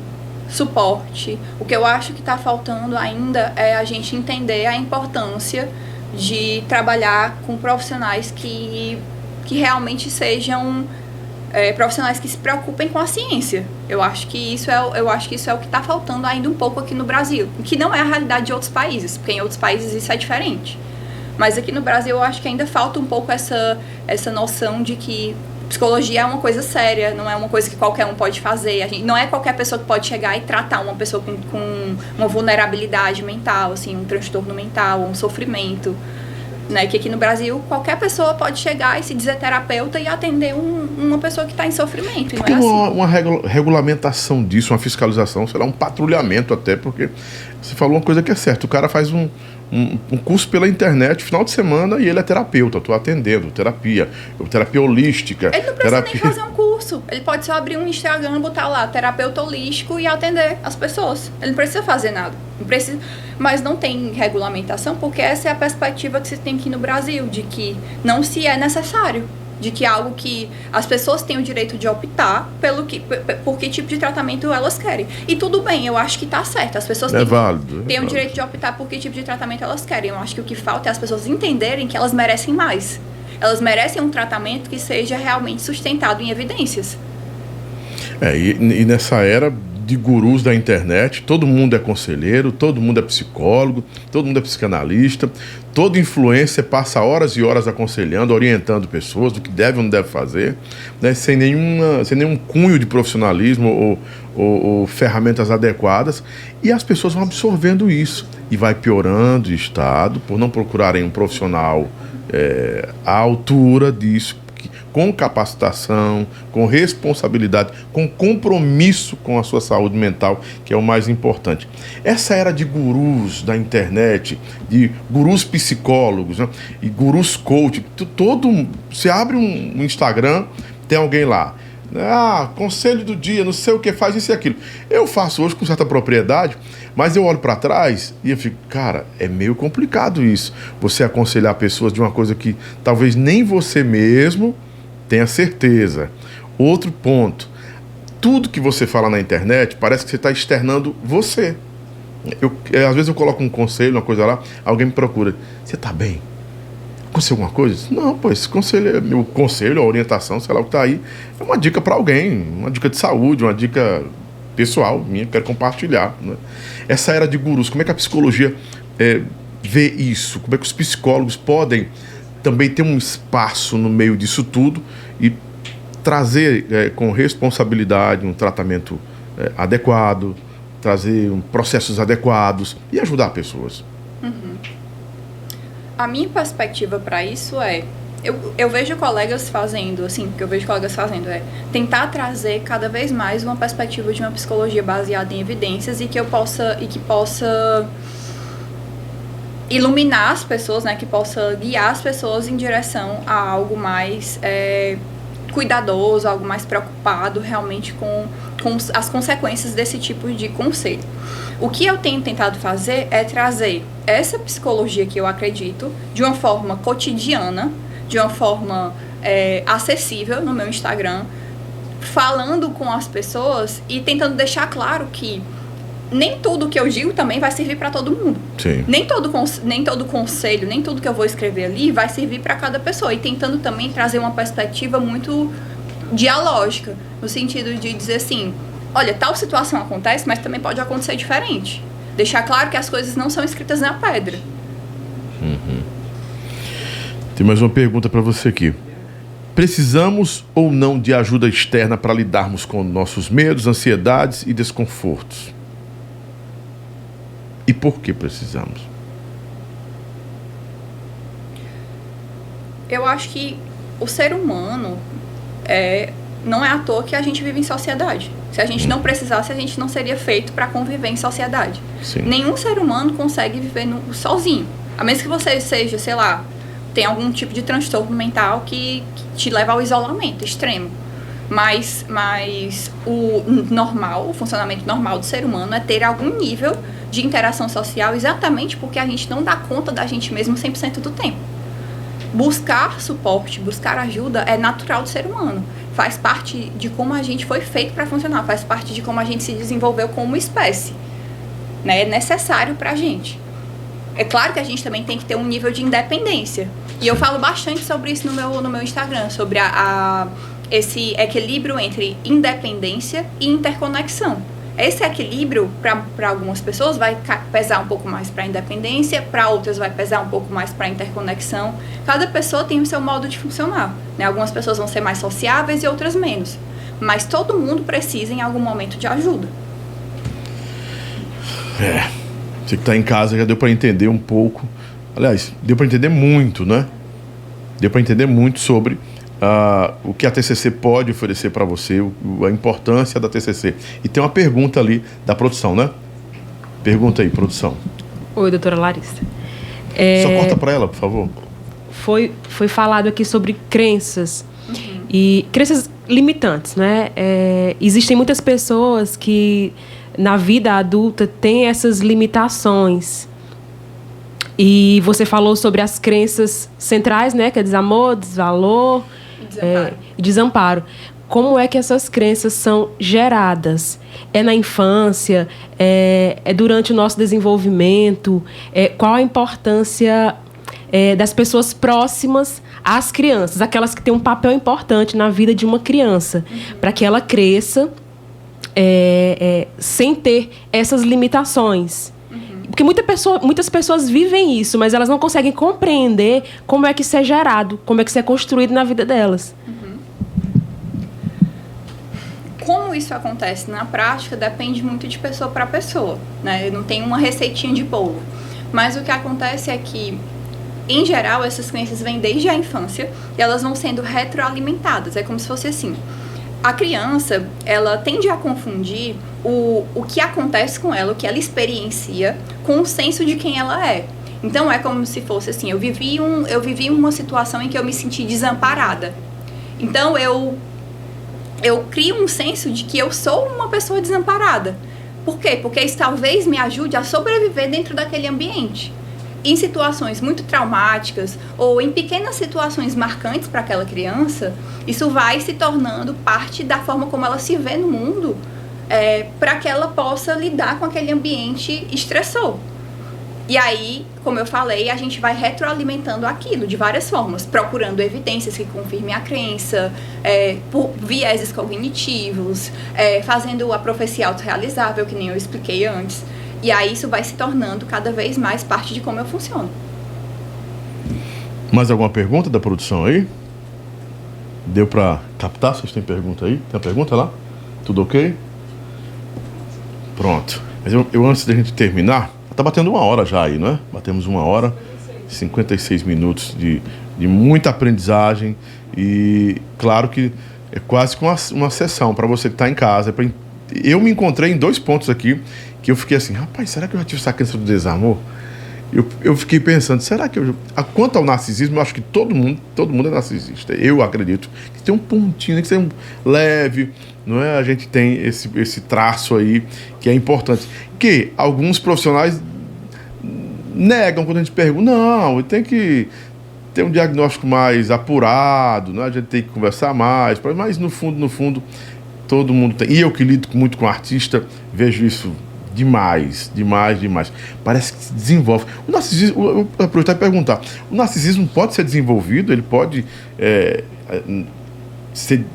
suporte. O que eu acho que está faltando ainda é a gente entender a importância de trabalhar com profissionais que realmente sejam profissionais que se preocupem com a ciência. Eu acho que isso é o que está faltando ainda um pouco aqui no Brasil, que não é a realidade de outros países, porque em outros países isso é diferente. Mas aqui no Brasil eu acho que ainda falta um pouco essa noção de que psicologia é uma coisa séria, não é uma coisa que qualquer um pode fazer. Não é qualquer pessoa que pode chegar e tratar uma pessoa com uma vulnerabilidade mental, assim, um transtorno mental, um sofrimento. Né, que aqui no Brasil qualquer pessoa pode chegar e se dizer terapeuta e atender uma pessoa que está em sofrimento.
Porque
não é assim.
uma regulamentação disso, uma fiscalização, sei lá, um patrulhamento até, porque você falou uma coisa que é certa, o cara faz um curso pela internet, final de semana, e ele é terapeuta, estou atendendo, terapia holística.
Ele não precisa nem fazer um curso, ele pode só abrir um Instagram, botar lá, terapeuta holístico e atender as pessoas. Ele não precisa fazer nada, não precisa, mas não tem regulamentação, porque essa é a perspectiva que se tem aqui no Brasil, de que não se é necessário, de que é algo que as pessoas têm o direito de optar por que tipo de tratamento elas querem. E tudo bem, eu acho que tá certo. As pessoas têm o direito de optar por que tipo de tratamento elas querem. Eu acho que o que falta é as pessoas entenderem que elas merecem mais. Elas merecem um tratamento que seja realmente sustentado em evidências.
E nessa era de gurus da internet, todo mundo é conselheiro, todo mundo é psicólogo, todo mundo é psicanalista, todo influencer passa horas e horas aconselhando, orientando pessoas do que deve ou não deve fazer, né, sem nenhum cunho de profissionalismo ou ferramentas adequadas, e as pessoas vão absorvendo isso e vai piorando o estado por não procurarem um profissional à altura disso, com capacitação, com responsabilidade, com compromisso com a sua saúde mental, que é o mais importante. Essa era de gurus da internet, de gurus psicólogos, né, e gurus coach, você abre um Instagram, tem alguém lá, conselho do dia, não sei o que, faz isso e aquilo. Eu faço hoje com certa propriedade, mas eu olho para trás e eu fico, cara, é meio complicado isso, você aconselhar pessoas de uma coisa que talvez nem você mesmo tenha certeza. Outro ponto, tudo que você fala na internet parece que você está externando você. Às vezes eu coloco um conselho, uma coisa lá, alguém me procura, você está bem? Aconteceu alguma coisa? Não, pô, esse conselho, meu conselho, a orientação, sei lá o que está aí, é uma dica para alguém, uma dica de saúde, uma dica pessoal minha, quero compartilhar, né? Essa era de gurus, como é que a psicologia vê isso? Como é que os psicólogos podem também ter um espaço no meio disso tudo e trazer com responsabilidade um tratamento adequado, trazer processos adequados e ajudar pessoas?
Uhum. A minha perspectiva para isso eu vejo colegas fazendo, assim, o que eu vejo colegas fazendo é tentar trazer cada vez mais uma perspectiva de uma psicologia baseada em evidências e que possa iluminar as pessoas, né, que possa guiar as pessoas em direção a algo mais cuidadoso, algo mais preocupado realmente com as consequências desse tipo de conselho. O que eu tenho tentado fazer é trazer essa psicologia que eu acredito de uma forma cotidiana, de uma forma acessível no meu Instagram, falando com as pessoas e tentando deixar claro que nem tudo que eu digo também vai servir para todo mundo.
Sim.
Nem todo conselho, nem tudo que eu vou escrever ali vai servir para cada pessoa. E tentando também trazer uma perspectiva muito dialógica, no sentido de dizer assim, olha, tal situação acontece, mas também pode acontecer diferente. Deixar claro que as coisas não são escritas na pedra.
Uhum. Tem mais uma pergunta para você aqui. Precisamos ou não de ajuda externa para lidarmos com nossos medos, ansiedades e desconfortos? E por que precisamos?
Eu acho que o ser humano não é à toa que a gente vive em sociedade. Se a gente não precisasse, a gente não seria feito para conviver em sociedade.
Sim.
Nenhum ser humano consegue viver sozinho. A menos que você seja, sei lá, tem algum tipo de transtorno mental que te leva ao isolamento extremo. Mas o normal, o funcionamento normal do ser humano é ter algum nível de interação social, exatamente porque a gente não dá conta da gente mesmo 100% do tempo. Buscar suporte, buscar ajuda é natural do ser humano. Faz parte de como a gente foi feito para funcionar, faz parte de como a gente se desenvolveu como espécie. Né? É necessário para a gente. É claro que a gente também tem que ter um nível de independência. E eu falo bastante sobre isso no meu Instagram, sobre esse equilíbrio entre independência e interconexão. Esse equilíbrio, para algumas pessoas, vai pesar um pouco mais para a independência, para outras vai pesar um pouco mais para a interconexão. Cada pessoa tem o seu modo de funcionar. Né? Algumas pessoas vão ser mais sociáveis e outras menos. Mas todo mundo precisa, em algum momento, de ajuda.
Você que está em casa já deu para entender um pouco. Aliás, deu para entender muito, né? Deu para entender muito sobre o que a TCC pode oferecer para você, a importância da TCC. E tem uma pergunta ali da produção, né? Pergunta aí, produção.
Oi, doutora Larissa.
Só corta para ela, por favor.
Foi falado aqui sobre crenças e crenças limitantes, né? Existem muitas pessoas que na vida adulta têm essas limitações. E você falou sobre as crenças centrais, né? Que é desamor, desvalor, desamparo. Como é que essas crenças são geradas? É na infância? É durante o nosso desenvolvimento? Qual a importância das pessoas próximas às crianças? Aquelas que têm um papel importante na vida de uma criança, para que ela cresça sem ter essas limitações. Porque muitas pessoas vivem isso, mas elas não conseguem compreender como é que isso é gerado, como é que isso é construído na vida delas.
Como isso acontece na prática depende muito de pessoa para pessoa, né? Não tem uma receitinha de bolo. Mas o que acontece é que, em geral, essas crenças vêm desde a infância e elas vão sendo retroalimentadas. É como se fosse assim. A criança, ela tende a confundir o que acontece com ela, o que ela experiencia, com o senso de quem ela é. Então, é como se fosse assim, eu vivi uma situação em que eu me senti desamparada. Então, eu crio um senso de que eu sou uma pessoa desamparada. Por quê? Porque isso talvez me ajude a sobreviver dentro daquele ambiente. Em situações muito traumáticas ou em pequenas situações marcantes para aquela criança, isso vai se tornando parte da forma como ela se vê no mundo, para que ela possa lidar com aquele ambiente estressor. E aí, como eu falei, a gente vai retroalimentando aquilo de várias formas, procurando evidências que confirmem a crença, por vieses cognitivos, fazendo a profecia autorrealizável, que nem eu expliquei antes. E aí isso vai se tornando cada vez mais parte de como eu funciono.
Mais alguma pergunta da produção aí? Deu para captar? Vocês têm pergunta aí? Tem uma pergunta lá? Tudo ok? Pronto. Mas eu antes da gente terminar, tá batendo 1 hora já aí, não é? Batemos 1 hora, 56 minutos de muita aprendizagem e claro que é quase que uma sessão para você que está em casa. Eu me encontrei em 2 pontos aqui que eu fiquei assim, rapaz, será que eu já tive essa crença do desamor? Eu fiquei pensando, será que quanto ao narcisismo, eu acho que todo mundo é narcisista. Eu acredito que tem um pontinho, que seja leve, não é? A gente tem esse traço aí que é importante. Que alguns profissionais negam quando a gente pergunta, não, tem que ter um diagnóstico mais apurado, né? A gente tem que conversar mais, mas no fundo, todo mundo tem. E eu que lido muito com artista, vejo isso demais. Parece que se desenvolve. O narcisismo, eu vou aproveitar e perguntar, o narcisismo pode ser desenvolvido? Ele pode ser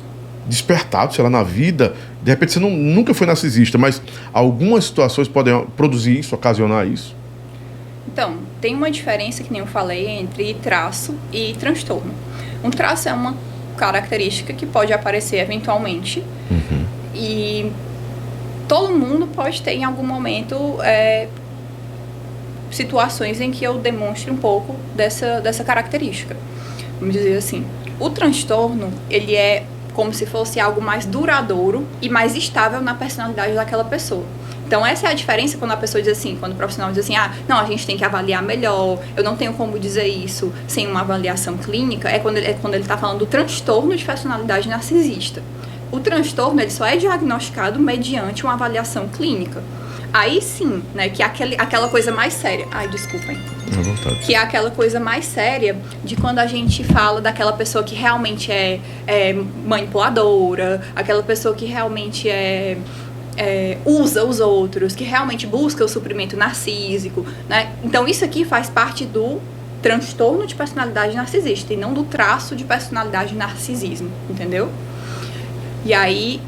despertado, sei lá, na vida? De repente você nunca foi narcisista, mas algumas situações podem produzir isso, ocasionar isso?
Então, tem uma diferença, que nem eu falei, entre traço e transtorno. Um traço é uma característica que pode aparecer eventualmente e todo mundo pode ter em algum momento situações em que eu demonstre um pouco dessa característica. Vamos dizer assim, o transtorno, ele é como se fosse algo mais duradouro e mais estável na personalidade daquela pessoa. Então, essa é a diferença quando a pessoa diz assim, quando o profissional diz assim, não, a gente tem que avaliar melhor, eu não tenho como dizer isso sem uma avaliação clínica, é quando ele está falando do transtorno de personalidade narcisista. O transtorno, ele só é diagnosticado mediante uma avaliação clínica. Aí sim, né, que é aquela coisa mais séria. Ai, desculpem.
À vontade.
Que é aquela coisa mais séria de quando a gente fala daquela pessoa que realmente é manipuladora, aquela pessoa que realmente usa os outros, que realmente busca o suprimento narcísico, né? Então isso aqui faz parte do transtorno de personalidade narcisista e não do traço de personalidade narcisismo, entendeu? E aí,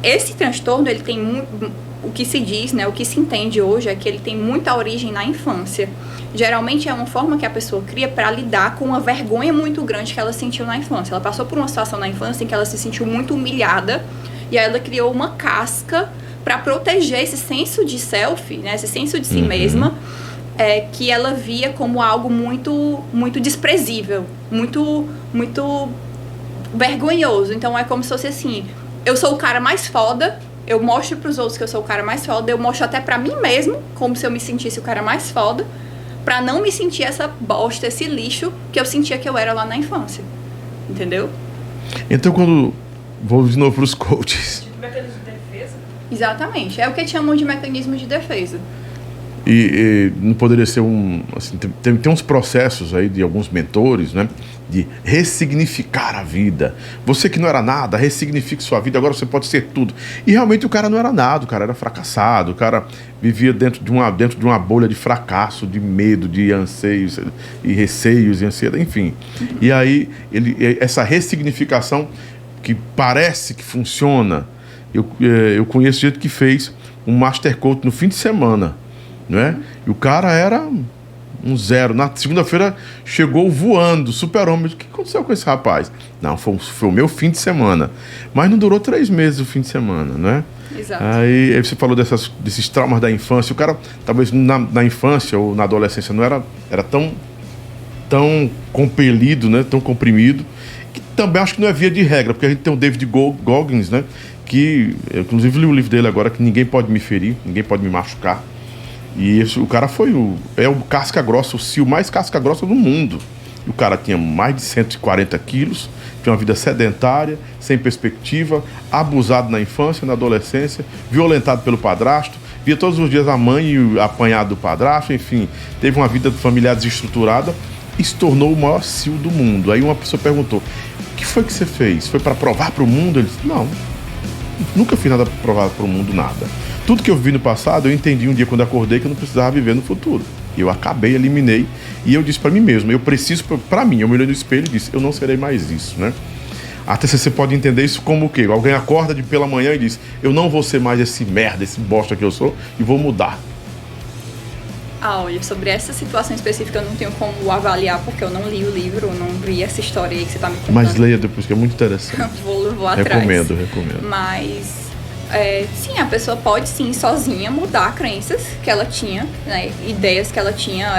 esse transtorno, ele tem o que se diz, né, o que se entende hoje é que ele tem muita origem na infância. Geralmente é uma forma que a pessoa cria para lidar com uma vergonha muito grande que ela sentiu na infância. Ela passou por uma situação na infância em que ela se sentiu muito humilhada e aí ela criou uma casca para proteger esse senso de self, né, esse senso de si mesma, que ela via como algo muito, muito desprezível, muito, muito vergonhoso. Então é como se fosse assim, eu sou o cara mais foda, eu mostro pros outros que eu sou o cara mais foda, eu mostro até pra mim mesmo, como se eu me sentisse o cara mais foda, pra não me sentir essa bosta, esse lixo que eu sentia que eu era lá na infância. Entendeu?
Então, quando... Vou de novo pros coaches.
Mecanismo de defesa?
Exatamente. É o que chamam de mecanismo de defesa.
E não poderia ser assim, tem uns processos aí de alguns mentores, né? De ressignificar a vida. Você que não era nada, ressignifique sua vida, agora você pode ser tudo. E realmente o cara não era nada, o cara era fracassado, o cara vivia dentro de uma bolha de fracasso, de medo, de anseios e receios e ansiedade, enfim. E aí, essa ressignificação que parece que funciona, eu conheço gente que fez um Master Coach no fim de semana, não é? E o cara era um zero. Na segunda-feira chegou voando, super-homem. O que aconteceu com esse rapaz? Não, foi o meu fim de semana. Mas não durou 3 meses o fim de semana, não é?
Exato.
Aí você falou desses traumas da infância. O cara, talvez na infância ou na adolescência, não era tão compelido, né? Tão comprimido. Que também acho que não é via de regra, porque a gente tem o David Goggins, né? Que, eu, inclusive, li o livro dele agora, que ninguém pode me ferir, ninguém pode me machucar. E o cara foi o casca grossa, o CEO mais casca grossa do mundo. E o cara tinha mais de 140 quilos, tinha uma vida sedentária, sem perspectiva, abusado na infância, na adolescência, violentado pelo padrasto, via todos os dias a mãe apanhado do padrasto, enfim, teve uma vida familiar desestruturada e se tornou o maior CEO do mundo. Aí uma pessoa perguntou, o que foi que você fez? Foi para provar para o mundo? Ele disse, não, nunca fiz nada para provar para o mundo, nada. Tudo que eu vi no passado, eu entendi um dia quando acordei que eu não precisava viver no futuro. Eu acabei, eliminei, e eu disse para mim mesmo, eu preciso, para mim, eu me olhei no espelho e disse, eu não serei mais isso, né? A TCC pode entender isso como o quê? Alguém acorda pela manhã e diz, eu não vou ser mais esse merda, esse bosta que eu sou, e vou mudar.
Olha, sobre essa situação específica eu não tenho como avaliar, porque eu não li o livro, eu não vi essa história aí que você está me contando.
Mas leia depois, que é muito interessante.
vou atrás.
Recomendo.
Mas, sim, a pessoa pode sim, sozinha, mudar crenças que ela tinha, né, ideias que ela tinha,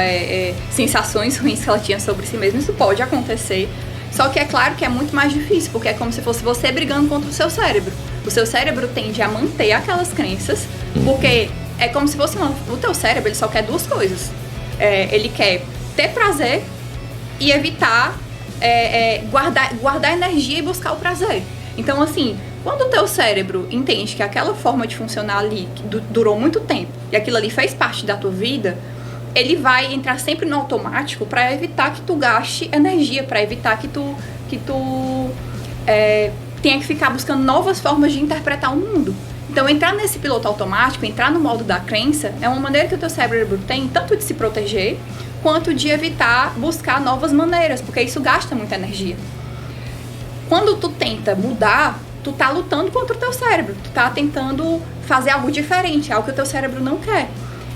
sensações ruins que ela tinha sobre si mesma, isso pode acontecer. Só que é claro que é muito mais difícil, porque é como se fosse você brigando contra o seu cérebro. O seu cérebro tende a manter aquelas crenças, porque é como se fosse o teu cérebro, ele só quer 2 coisas. Ele quer ter prazer e evitar guardar energia e buscar o prazer. Então, assim, quando o teu cérebro entende que aquela forma de funcionar ali durou muito tempo e aquilo ali fez parte da tua vida, ele vai entrar sempre no automático para evitar que tu gaste energia, para evitar que tu tenha que ficar buscando novas formas de interpretar o mundo. Então, entrar nesse piloto automático, entrar no modo da crença, é uma maneira que o teu cérebro tem tanto de se proteger, quanto de evitar buscar novas maneiras, porque isso gasta muita energia. Quando tu tenta mudar, tu tá lutando contra o teu cérebro, tu tá tentando fazer algo diferente, algo que o teu cérebro não quer.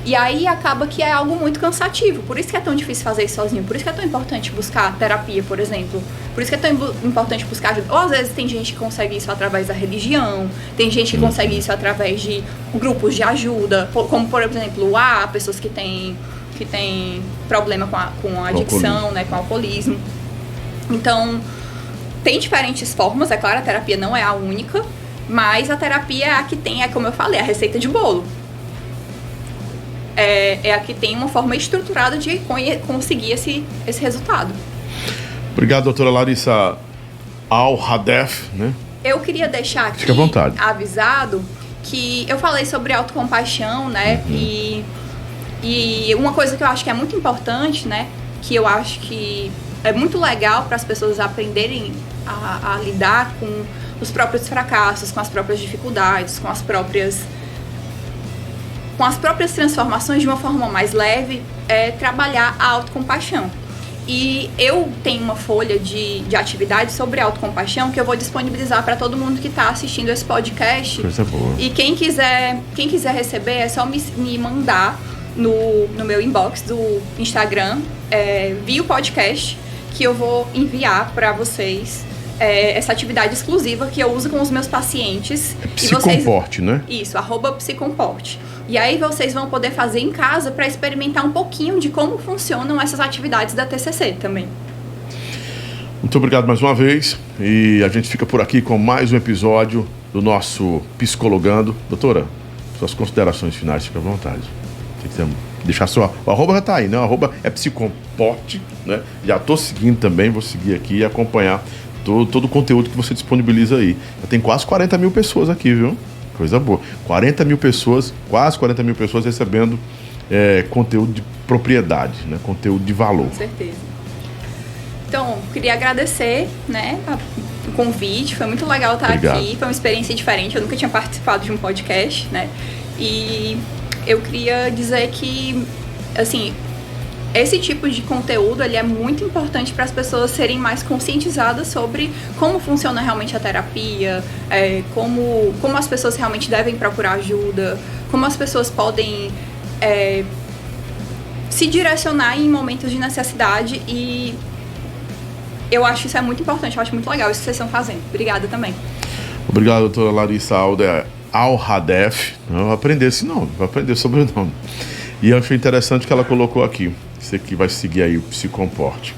E aí acaba que é algo muito cansativo, por isso que é tão difícil fazer isso sozinho, por isso que é tão importante buscar terapia, por exemplo, por isso que é tão importante buscar ajuda. Ou às vezes tem gente que consegue isso através da religião, tem gente que consegue isso através de grupos de ajuda, como por exemplo, pessoas que têm problema com a adicção, né, com o alcoolismo. Então, tem diferentes formas, é claro, a terapia não é a única, Mas a terapia é a que tem, como eu falei, a receita de bolo. É a que tem uma forma estruturada de conseguir esse resultado.
Obrigado, doutora Larissa Al-Hadef, né?
Eu queria deixar aqui
Fique à vontade.
avisado que eu falei sobre autocompaixão, né? E uma coisa que eu acho que é muito importante, né? Que eu acho que é muito legal para as pessoas aprenderem a lidar com os próprios fracassos, com as próprias dificuldades, com as próprias transformações de uma forma mais leve, trabalhar a autocompaixão. E eu tenho uma folha de atividades sobre autocompaixão que eu vou disponibilizar para todo mundo que está assistindo esse podcast.
Coisa boa.
E quem quiser receber é só me mandar no meu inbox do Instagram, via o podcast, que eu vou enviar para vocês essa atividade exclusiva que eu uso com os meus pacientes.
Psicomporte, né?
Isso, @psicomporte. E aí vocês vão poder fazer em casa para experimentar um pouquinho de como funcionam essas atividades da TCC também.
Muito obrigado mais uma vez. E a gente fica por aqui com mais um episódio do nosso Psicologando. Doutora, suas considerações finais, fica à vontade. Tem que deixar só. O arroba já tá aí, né? O arroba é Psicomporte, né? Já tô seguindo também, vou seguir aqui e acompanhar todo o conteúdo que você disponibiliza aí. Já tem quase 40 mil pessoas aqui, viu? Coisa boa. 40 mil pessoas, quase 40 mil pessoas recebendo conteúdo de propriedade, né? Conteúdo de valor.
Com certeza. Então, queria agradecer, né, o convite. Foi muito legal estar aqui. Foi uma experiência diferente. Eu nunca tinha participado de um podcast, né? E eu queria dizer que, assim, esse tipo de conteúdo ele é muito importante para as pessoas serem mais conscientizadas sobre como funciona realmente a terapia, como as pessoas realmente devem procurar ajuda, como as pessoas podem se direcionar em momentos de necessidade. E eu acho isso muito importante, eu acho muito legal isso que vocês estão fazendo. Obrigada também.
Obrigado, doutora Larissa Al-Hadef. Não vou aprender esse nome, vou aprender sobre o nome. E eu achei interessante que ela colocou aqui. Você que vai seguir aí o Psicomporte.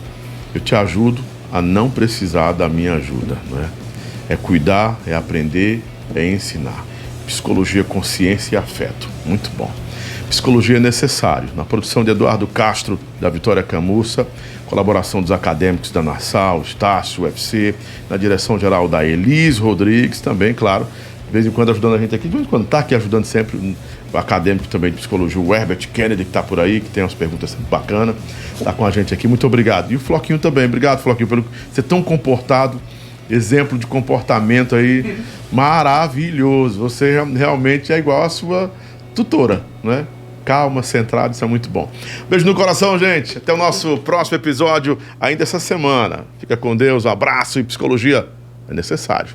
Eu te ajudo a não precisar da minha ajuda, não é? É cuidar, é aprender, é ensinar. Psicologia, consciência e afeto. Muito bom. Psicologia é necessário. Na produção de Eduardo Castro, da Vitória Camussa, colaboração dos acadêmicos da Nassau, Estácio, UFC, na direção geral da Elis Rodrigues, também, claro, de vez em quando ajudando a gente aqui, de vez em quando está aqui ajudando sempre o acadêmico também de psicologia, o Herbert Kennedy, que está por aí, que tem umas perguntas sempre bacanas, está com a gente aqui, muito obrigado. E o Floquinho também, obrigado, Floquinho, por ser tão comportado, exemplo de comportamento aí, maravilhoso. Você realmente é igual a sua tutora, né? Calma, centrado, isso é muito bom. Beijo no coração, gente. Até o nosso próximo episódio, ainda essa semana. Fica com Deus, um abraço, e psicologia é necessário.